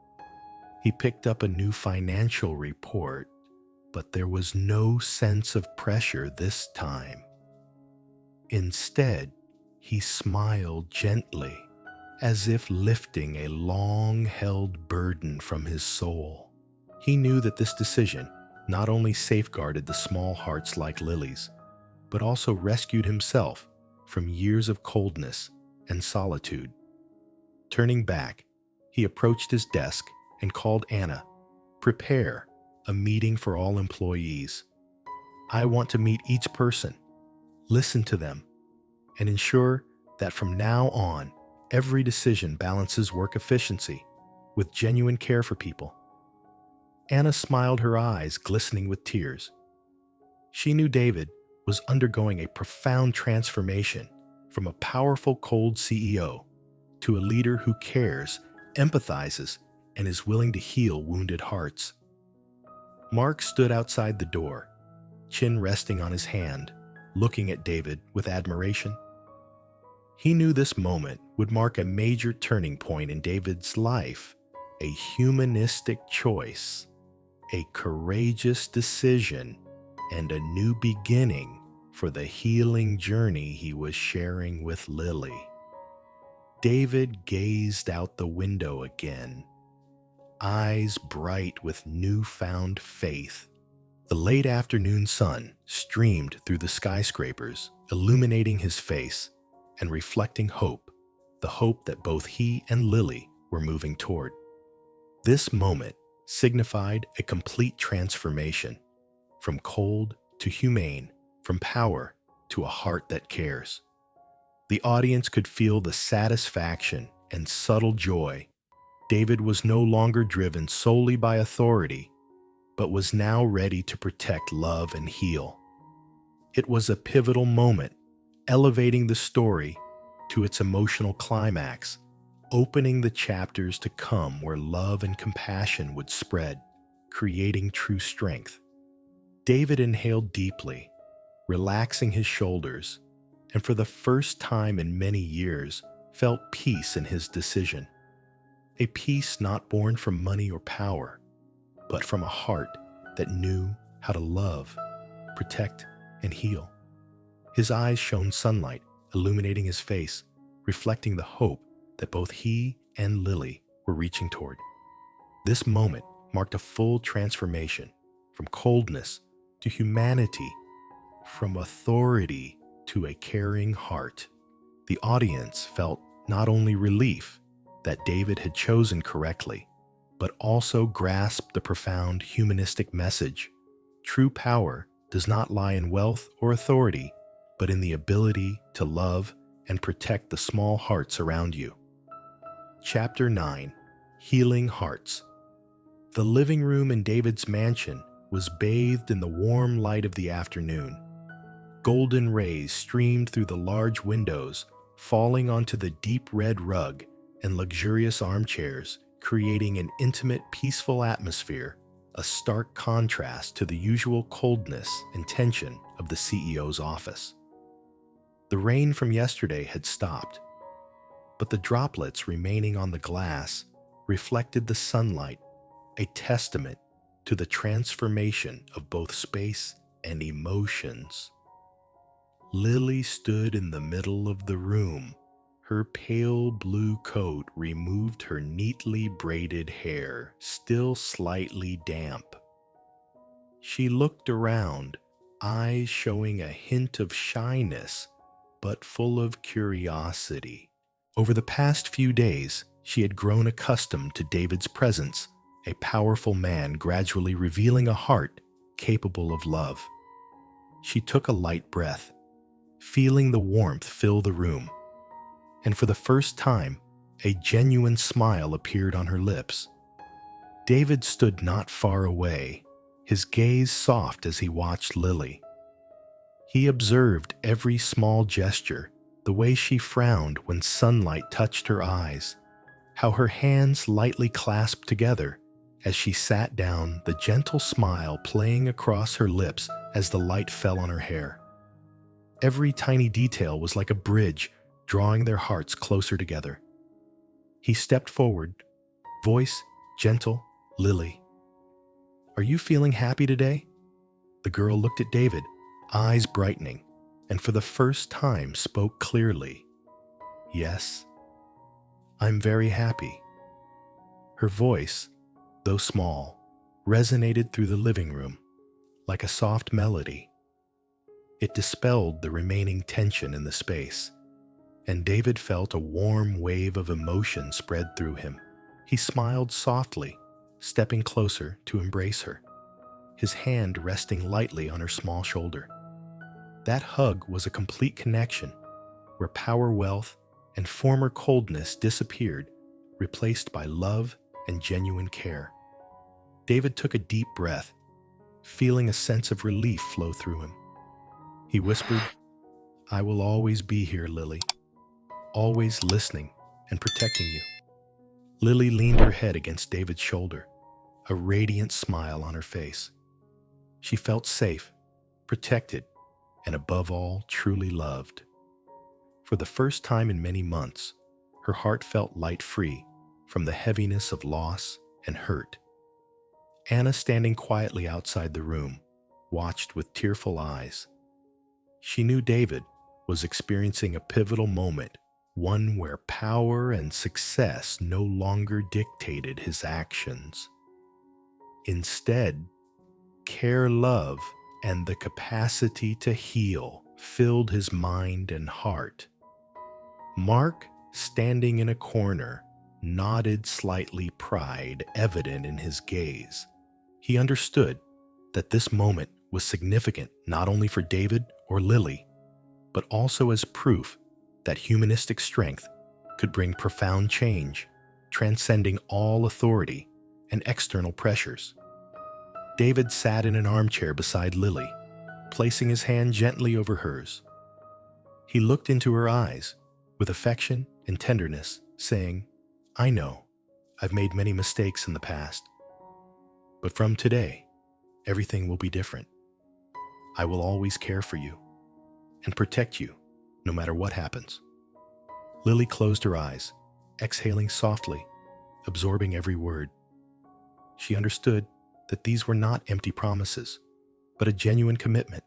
He picked up a new financial report, but there was no sense of pressure this time. Instead, he smiled gently, as if lifting a long-held burden from his soul. He knew that this decision not only safeguarded the small hearts like Lily's, but also rescued himself from years of coldness and solitude. Turning back, he approached his desk and called Anna. Prepare a meeting for all employees. I want to meet each person, listen to them, and ensure that from now on, every decision balances work efficiency with genuine care for people. Anna smiled, her eyes glistening with tears. She knew David was undergoing a profound transformation from a powerful, cold CEO to a leader who cares, empathizes, and is willing to heal wounded hearts. Mark stood outside the door, chin resting on his hand, looking at David with admiration. He knew this moment would mark a major turning point in David's life, a humanistic choice, a courageous decision, and a new beginning for the healing journey he was sharing with Lily. David gazed out the window again, eyes bright with newfound faith. The late afternoon sun streamed through the skyscrapers, illuminating his face and reflecting hope, the hope that both he and Lily were moving toward. This moment signified a complete transformation, from cold to humane, from power to a heart that cares. The audience could feel the satisfaction and subtle joy. David was no longer driven solely by authority, but was now ready to protect, love, and heal. It was a pivotal moment, elevating the story to its emotional climax, opening the chapters to come where love and compassion would spread, creating true strength. David inhaled deeply, relaxing his shoulders, and for the first time in many years, felt peace in his decision. A peace not born from money or power, but from a heart that knew how to love, protect, and heal. His eyes shone sunlight, illuminating his face, reflecting the hope that both he and Lily were reaching toward. This moment marked a full transformation, from coldness to humanity, from authority to a caring heart. The audience felt not only relief that David had chosen correctly, but also grasped the profound humanistic message. True power does not lie in wealth or authority, but in the ability to love and protect the small hearts around you. Chapter 9: Healing Hearts. The living room in David's mansion was bathed in the warm light of the afternoon. Golden rays streamed through the large windows, falling onto the deep red rug and luxurious armchairs, creating an intimate, peaceful atmosphere, a stark contrast to the usual coldness and tension of the CEO's office. The rain from yesterday had stopped, but the droplets remaining on the glass reflected the sunlight, a testament to the transformation of both space and emotions. Lily stood in the middle of the room. Her pale blue coat removed her neatly braided hair, still slightly damp. She looked around, eyes showing a hint of shyness, but full of curiosity. Over the past few days, she had grown accustomed to David's presence, a powerful man gradually revealing a heart capable of love. She took a light breath, feeling the warmth fill the room, and for the first time, a genuine smile appeared on her lips. David stood not far away, his gaze soft as he watched Lily. He observed every small gesture, the way she frowned when sunlight touched her eyes, how her hands lightly clasped together as she sat down, the gentle smile playing across her lips as the light fell on her hair. Every tiny detail was like a bridge, drawing their hearts closer together. He stepped forward, voice gentle, "Lily, are you feeling happy today?" The girl looked at David, eyes brightening, and for the first time spoke clearly. "Yes, I'm very happy." Her voice, though small, resonated through the living room like a soft melody. It dispelled the remaining tension in the space, and David felt a warm wave of emotion spread through him. He smiled softly, stepping closer to embrace her, his hand resting lightly on her small shoulder. That hug was a complete connection, where power, wealth, and former coldness disappeared, replaced by love and genuine care. David took a deep breath, feeling a sense of relief flow through him. He whispered, "I will always be here, Lily, always listening and protecting you." Lily leaned her head against David's shoulder, a radiant smile on her face. She felt safe, protected, and above all, truly loved. For the first time in many months, her heart felt light-free from the heaviness of loss and hurt. Anna, standing quietly outside the room, watched with tearful eyes. She knew David was experiencing a pivotal moment, one where power and success no longer dictated his actions. Instead, care, love, and the capacity to heal filled his mind and heart. Mark, standing in a corner, nodded slightly, pride evident in his gaze. He understood that this moment was significant not only for David or Lily, but also as proof that humanistic strength could bring profound change, transcending all authority and external pressures. David sat in an armchair beside Lily, placing his hand gently over hers. He looked into her eyes with affection and tenderness, saying, "I know I've made many mistakes in the past, but from today, everything will be different. I will always care for you and protect you no matter what happens." Lily closed her eyes, exhaling softly, absorbing every word. She understood that these were not empty promises, but a genuine commitment,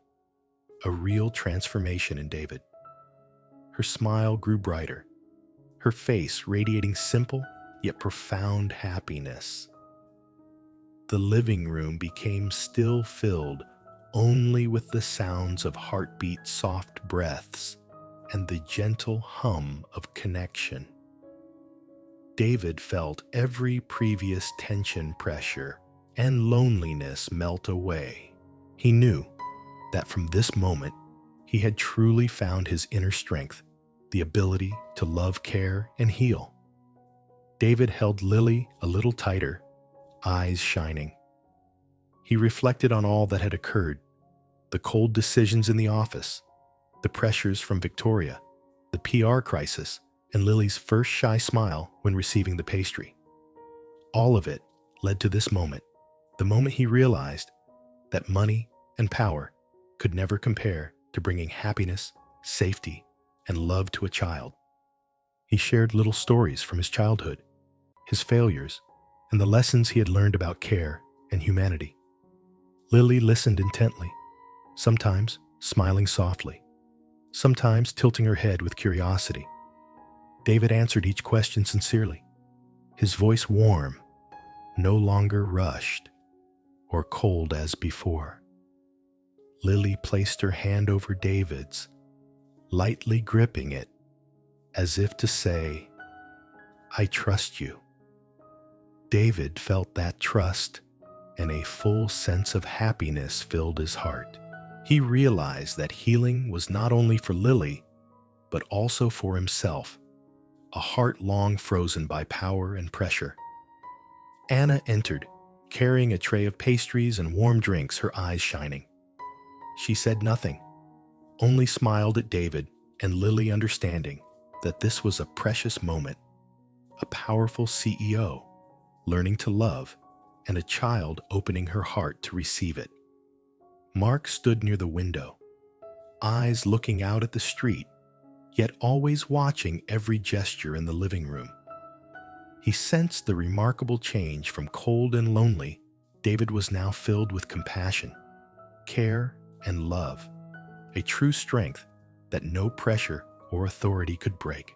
a real transformation in David. Her smile grew brighter, her face radiating simple yet profound happiness. The living room became still, filled only with the sounds of heartbeat, soft breaths, and the gentle hum of connection. David felt every previous tension, pressure, and loneliness melt away. He knew that from this moment, he had truly found his inner strength, the ability to love, care, and heal. David held Lily a little tighter, eyes shining. He reflected on all that had occurred, the cold decisions in the office, the pressures from Victoria, the PR crisis, and Lily's first shy smile when receiving the pastry. All of it led to this moment, the moment he realized that money and power could never compare to bringing happiness, safety, and love to a child. He shared little stories from his childhood, his failures, and the lessons he had learned about care and humanity. Lily listened intently, sometimes smiling softly, sometimes tilting her head with curiosity. David answered each question sincerely, his voice warm, no longer rushed or cold as before. Lily placed her hand over David's, lightly gripping it, as if to say, "I trust you." David felt that trust, and a full sense of happiness filled his heart. He realized that healing was not only for Lily, but also for himself, a heart long frozen by power and pressure. Anna entered, carrying a tray of pastries and warm drinks, her eyes shining. She said nothing, only smiled at David and Lily, understanding that this was a precious moment, a powerful CEO learning to love, and a child opening her heart to receive it. Mark stood near the window, eyes looking out at the street, yet always watching every gesture in the living room. He sensed the remarkable change. From cold and lonely, David was now filled with compassion, care, and love, a true strength that no pressure or authority could break.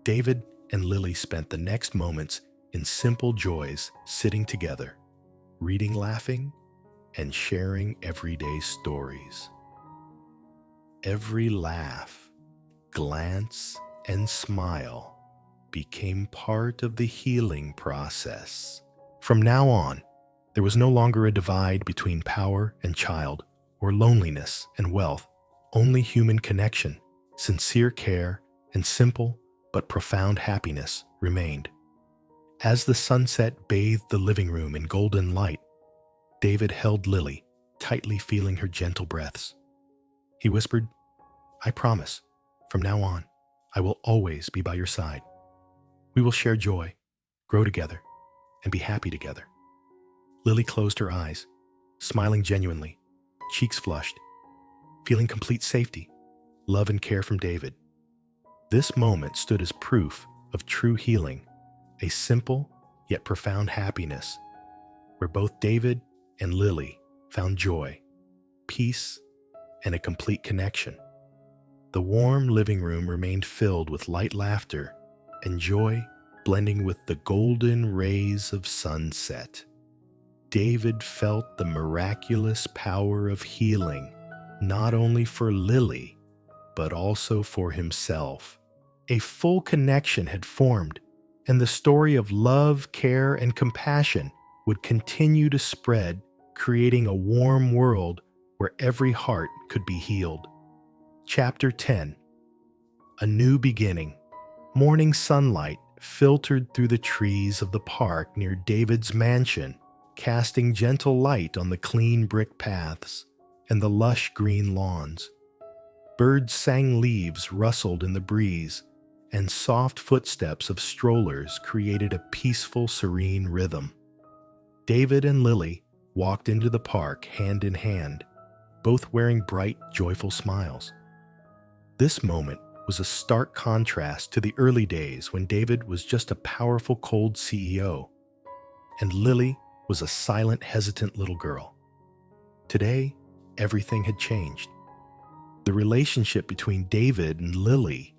David and Lily spent the next moments in simple joys, sitting together, reading, laughing, and sharing everyday stories. Every laugh, glance, and smile became part of the healing process. From now on, there was no longer a divide between power and child, or loneliness and wealth, only human connection Sincere care and simple but profound happiness remained. As the sunset bathed the living room in golden light, David held Lily, tightly feeling her gentle breaths. He whispered, "I promise, from now on, I will always be by your side. We will share joy, grow together, and be happy together." Lily closed her eyes, smiling genuinely, cheeks flushed, feeling complete safety, love and care from David. This moment stood as proof of true healing, a simple yet profound happiness, where both David and Lily found joy, peace, and a complete connection. The warm living room remained filled with light laughter and joy blending with the golden rays of sunset. David felt the miraculous power of healing, not only for Lily, but also for himself. A full connection had formed, and the story of love, care, and compassion would continue to spread, creating a warm world where every heart could be healed. Chapter 10. A New Beginning. Morning sunlight filtered through the trees of the park near David's mansion, casting gentle light on the clean brick paths and the lush green lawns. Birds sang, leaves rustled in the breeze, and soft footsteps of strollers created a peaceful, serene rhythm. David and Lily walked into the park hand in hand, both wearing bright, joyful smiles. This moment was a stark contrast to the early days when David was just a powerful, cold CEO, and Lily was a silent, hesitant little girl. Today, everything had changed. The relationship between David and Lily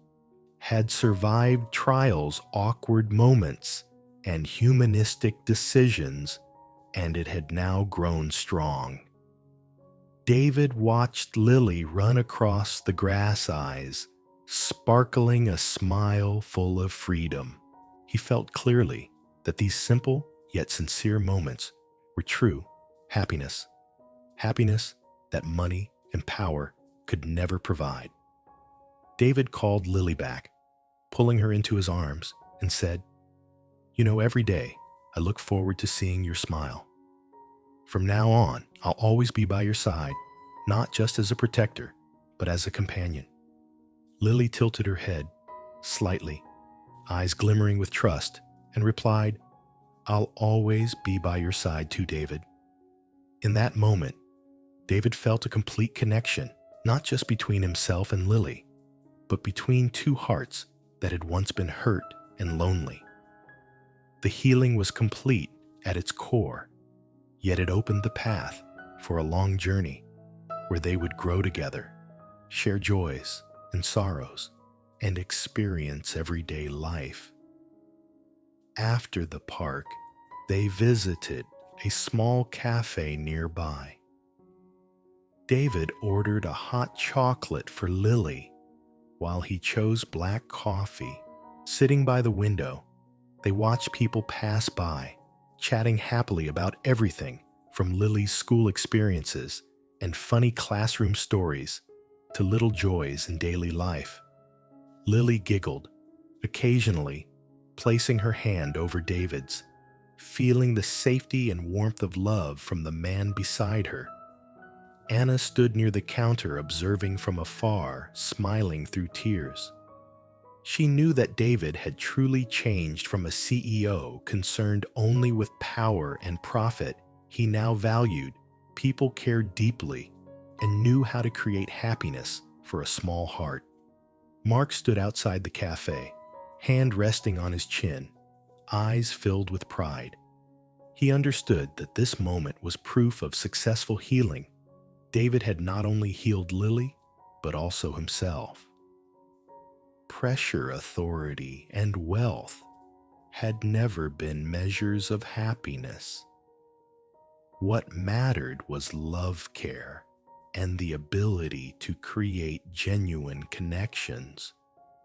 had survived trials, awkward moments, and humanistic decisions, and it had now grown strong. David watched Lily run across the grass eyes, sparkling a smile full of freedom. He felt clearly that these simple yet sincere moments were true happiness, happiness that money and power could never provide. David called Lily back, pulling her into his arms, and said, "You know, every day I look forward to seeing your smile. From now on, I'll always be by your side, not just as a protector, but as a companion." Lily tilted her head slightly, eyes glimmering with trust, and replied, "I'll always be by your side too, David." In that moment, David felt a complete connection, not just between himself and Lily, but between two hearts that had once been hurt and lonely. The healing was complete at its core, yet it opened the path for a long journey where they would grow together, share joys and sorrows, and experience everyday life. After the park, they visited a small cafe nearby. David ordered a hot chocolate for Lily while he chose black coffee. Sitting by the window, they watched people pass by, chatting happily about everything from Lily's school experiences and funny classroom stories to little joys in daily life. Lily giggled, occasionally placing her hand over David's, feeling the safety and warmth of love from the man beside her. Anna stood near the counter observing from afar, smiling through tears. She knew that David had truly changed from a CEO concerned only with power and profit. He now valued people, cared deeply, and knew how to create happiness for a small heart. Mark stood outside the cafe, hand resting on his chin, eyes filled with pride. He understood that this moment was proof of successful healing. David had not only healed Lily, but also himself. Pressure, authority, and wealth had never been measures of happiness. What mattered was love, care, and the ability to create genuine connections.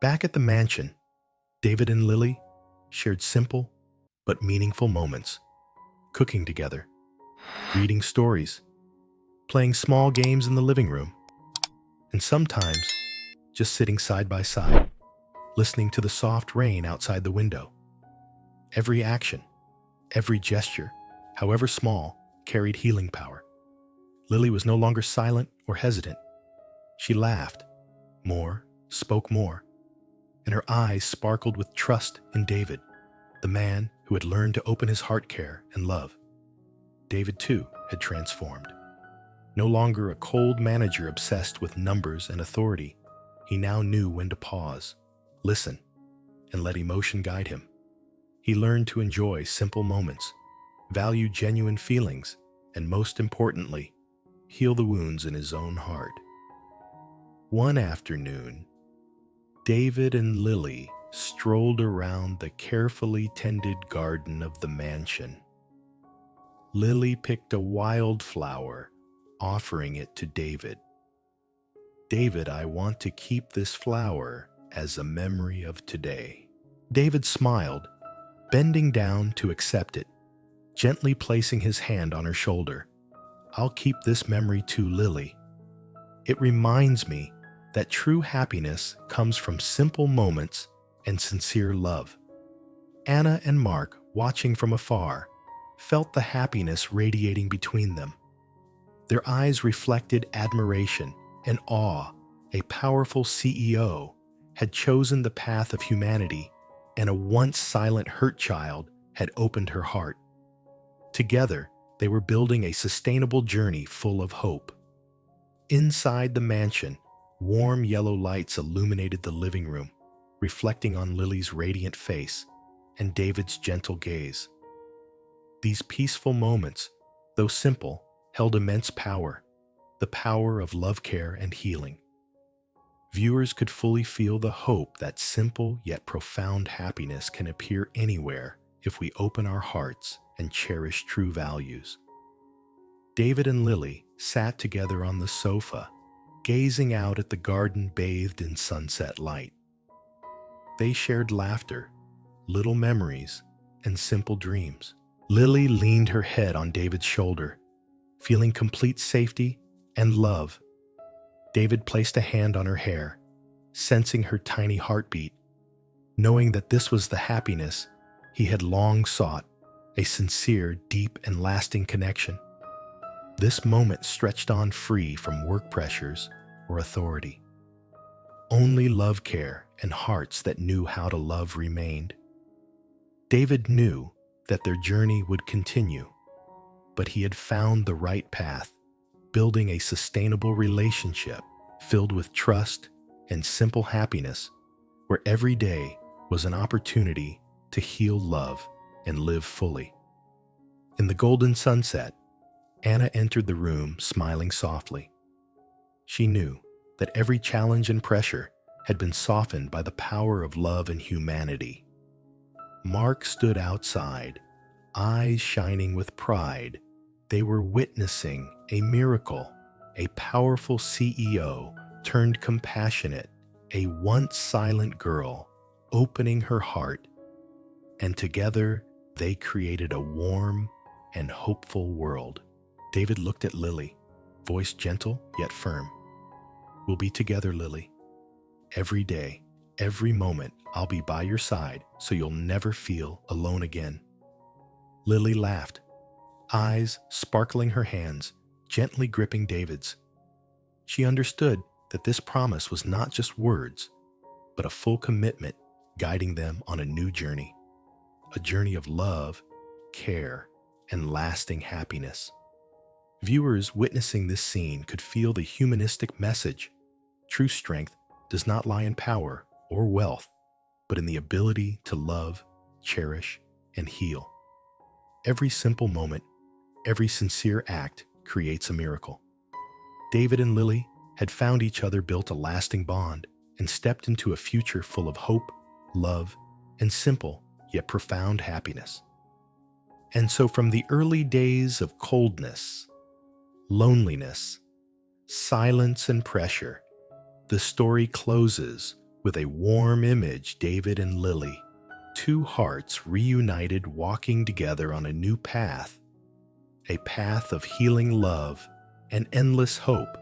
Back at the mansion, David and Lily shared simple but meaningful moments, cooking together, reading stories, playing small games in the living room, and sometimes just sitting side by side, listening to the soft rain outside the window. Every action, every gesture, however small, carried healing power. Lily was no longer silent or hesitant. She laughed more, spoke more, and her eyes sparkled with trust in David, the man who had learned to open his heart, care, and love. David, too, had transformed. No longer a cold manager obsessed with numbers and authority, he now knew when to pause, listen, and let emotion guide him. He learned to enjoy simple moments, value genuine feelings, and most importantly, heal the wounds in his own heart. One afternoon, David and Lily strolled around the carefully tended garden of the mansion. Lily picked a wildflower, offering it to David. "David, I want to keep this flower as a memory of today." David smiled, bending down to accept it, gently placing his hand on her shoulder. "I'll keep this memory too, Lily. It reminds me that true happiness comes from simple moments and sincere love." Anna and Mark, watching from afar, felt the happiness radiating between them. Their eyes reflected admiration and awe. A powerful CEO had chosen the path of humanity, and a once silent hurt child had opened her heart. Together, they were building a sustainable journey full of hope. Inside the mansion, warm yellow lights illuminated the living room, reflecting on Lily's radiant face and David's gentle gaze. These peaceful moments, though simple, held immense power, the power of love, care, and healing. Viewers could fully feel the hope that simple yet profound happiness can appear anywhere if we open our hearts and cherish true values. David and Lily sat together on the sofa, gazing out at the garden bathed in sunset light. They shared laughter, little memories, and simple dreams. Lily leaned her head on David's shoulder, feeling complete safety and love. David placed a hand on her hair, sensing her tiny heartbeat, knowing that this was the happiness he had long sought, a sincere, deep, and lasting connection. This moment stretched on free from work pressures or authority. Only love, care, and hearts that knew how to love remained. David knew that their journey would continue, but he had found the right path, building a sustainable relationship filled with trust and simple happiness, where every day was an opportunity to heal love and live fully. In the golden sunset, Anna entered the room smiling softly. She knew that every challenge and pressure had been softened by the power of love and humanity. Mark stood outside, eyes shining with pride. They were witnessing a miracle. A powerful CEO turned compassionate, a once silent girl opening her heart, and together they created a warm and hopeful world. David looked at Lily, voice gentle yet firm. "We'll be together, Lily. Every day, every moment, I'll be by your side so you'll never feel alone again." Lily laughed, eyes sparkling, her hands gently gripping David's. She understood that this promise was not just words, but a full commitment guiding them on a new journey, a journey of love, care, and lasting happiness. Viewers witnessing this scene could feel the humanistic message. True strength does not lie in power or wealth, but in the ability to love, cherish, and heal. Every simple moment, every sincere act creates a miracle. David and Lily had found each other, built a lasting bond, and stepped into a future full of hope, love, and simple yet profound happiness. And so from the early days of coldness, loneliness, silence, and pressure, the story closes with a warm image: David and Lily, two hearts reunited, walking together on a new path, a path of healing love and endless hope.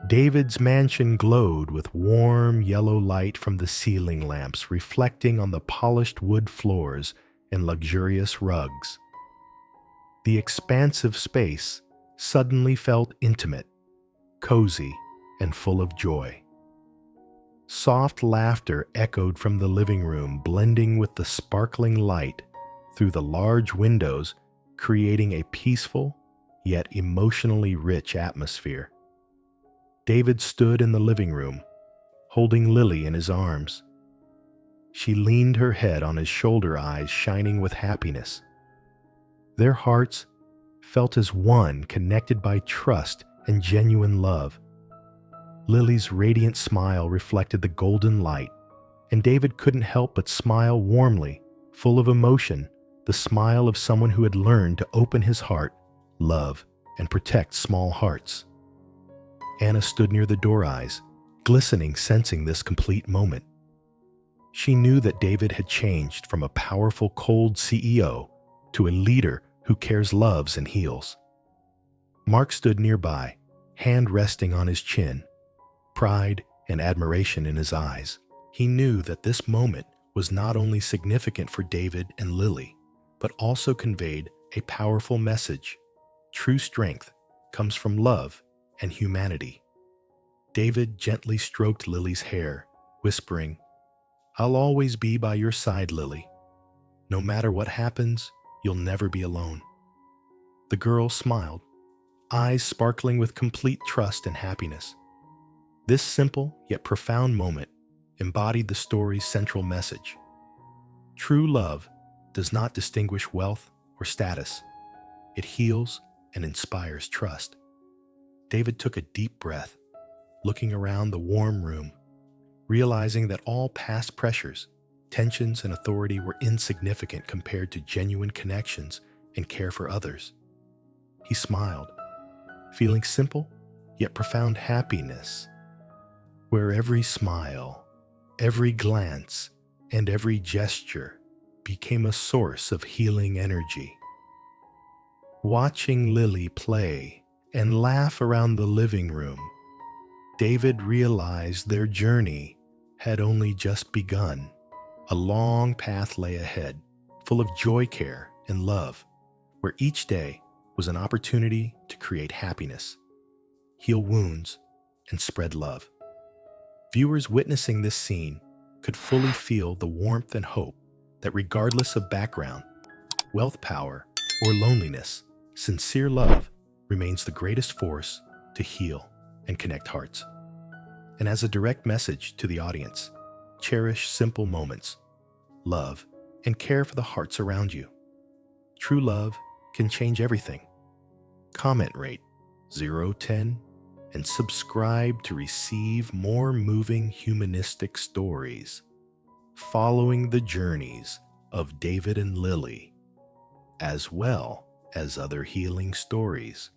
David's mansion glowed with warm yellow light from the ceiling lamps reflecting on the polished wood floors and luxurious rugs. The expansive space suddenly felt intimate, cozy, and full of joy. Soft laughter echoed from the living room, blending with the sparkling light through the large windows, creating a peaceful yet emotionally rich atmosphere. David stood in the living room, holding Lily in his arms. She leaned her head on his shoulder, eyes shining with happiness. Their hearts felt as one, connected by trust and genuine love. Lily's radiant smile reflected the golden light, and David couldn't help but smile warmly, full of emotion, the smile of someone who had learned to open his heart, love, and protect small hearts. Anna stood near the door, eyes glistening, sensing this complete moment. She knew that David had changed from a powerful, cold CEO to a leader who cares, loves, and heals. Mark stood nearby, hand resting on his chin, pride and admiration in his eyes. He knew that this moment was not only significant for David and Lily, but also conveyed a powerful message. True strength comes from love and humanity. David gently stroked Lily's hair, whispering, "I'll always be by your side, Lily. No matter what happens, you'll never be alone." The girl smiled, eyes sparkling with complete trust and happiness. This simple yet profound moment embodied the story's central message. True love does not distinguish wealth or status. It heals and inspires trust. David took a deep breath, looking around the warm room, realizing that all past pressures, tensions, and authority were insignificant compared to genuine connections and care for others. He smiled, feeling simple yet profound happiness, where every smile, every glance, and every gesture became a source of healing energy. Watching Lily play and laugh around the living room, David realized their journey had only just begun. A long path lay ahead, full of joy, care, and love, where each day was an opportunity to create happiness, heal wounds, and spread love. Viewers witnessing this scene could fully feel the warmth and hope that regardless of background, wealth, power, or loneliness, sincere love remains the greatest force to heal and connect hearts. And as a direct message to the audience, cherish simple moments, love, and care for the hearts around you. True love can change everything. Comment, rate 0-10, and subscribe to receive more moving humanistic stories following the journeys of David and Lily, as well as other healing stories.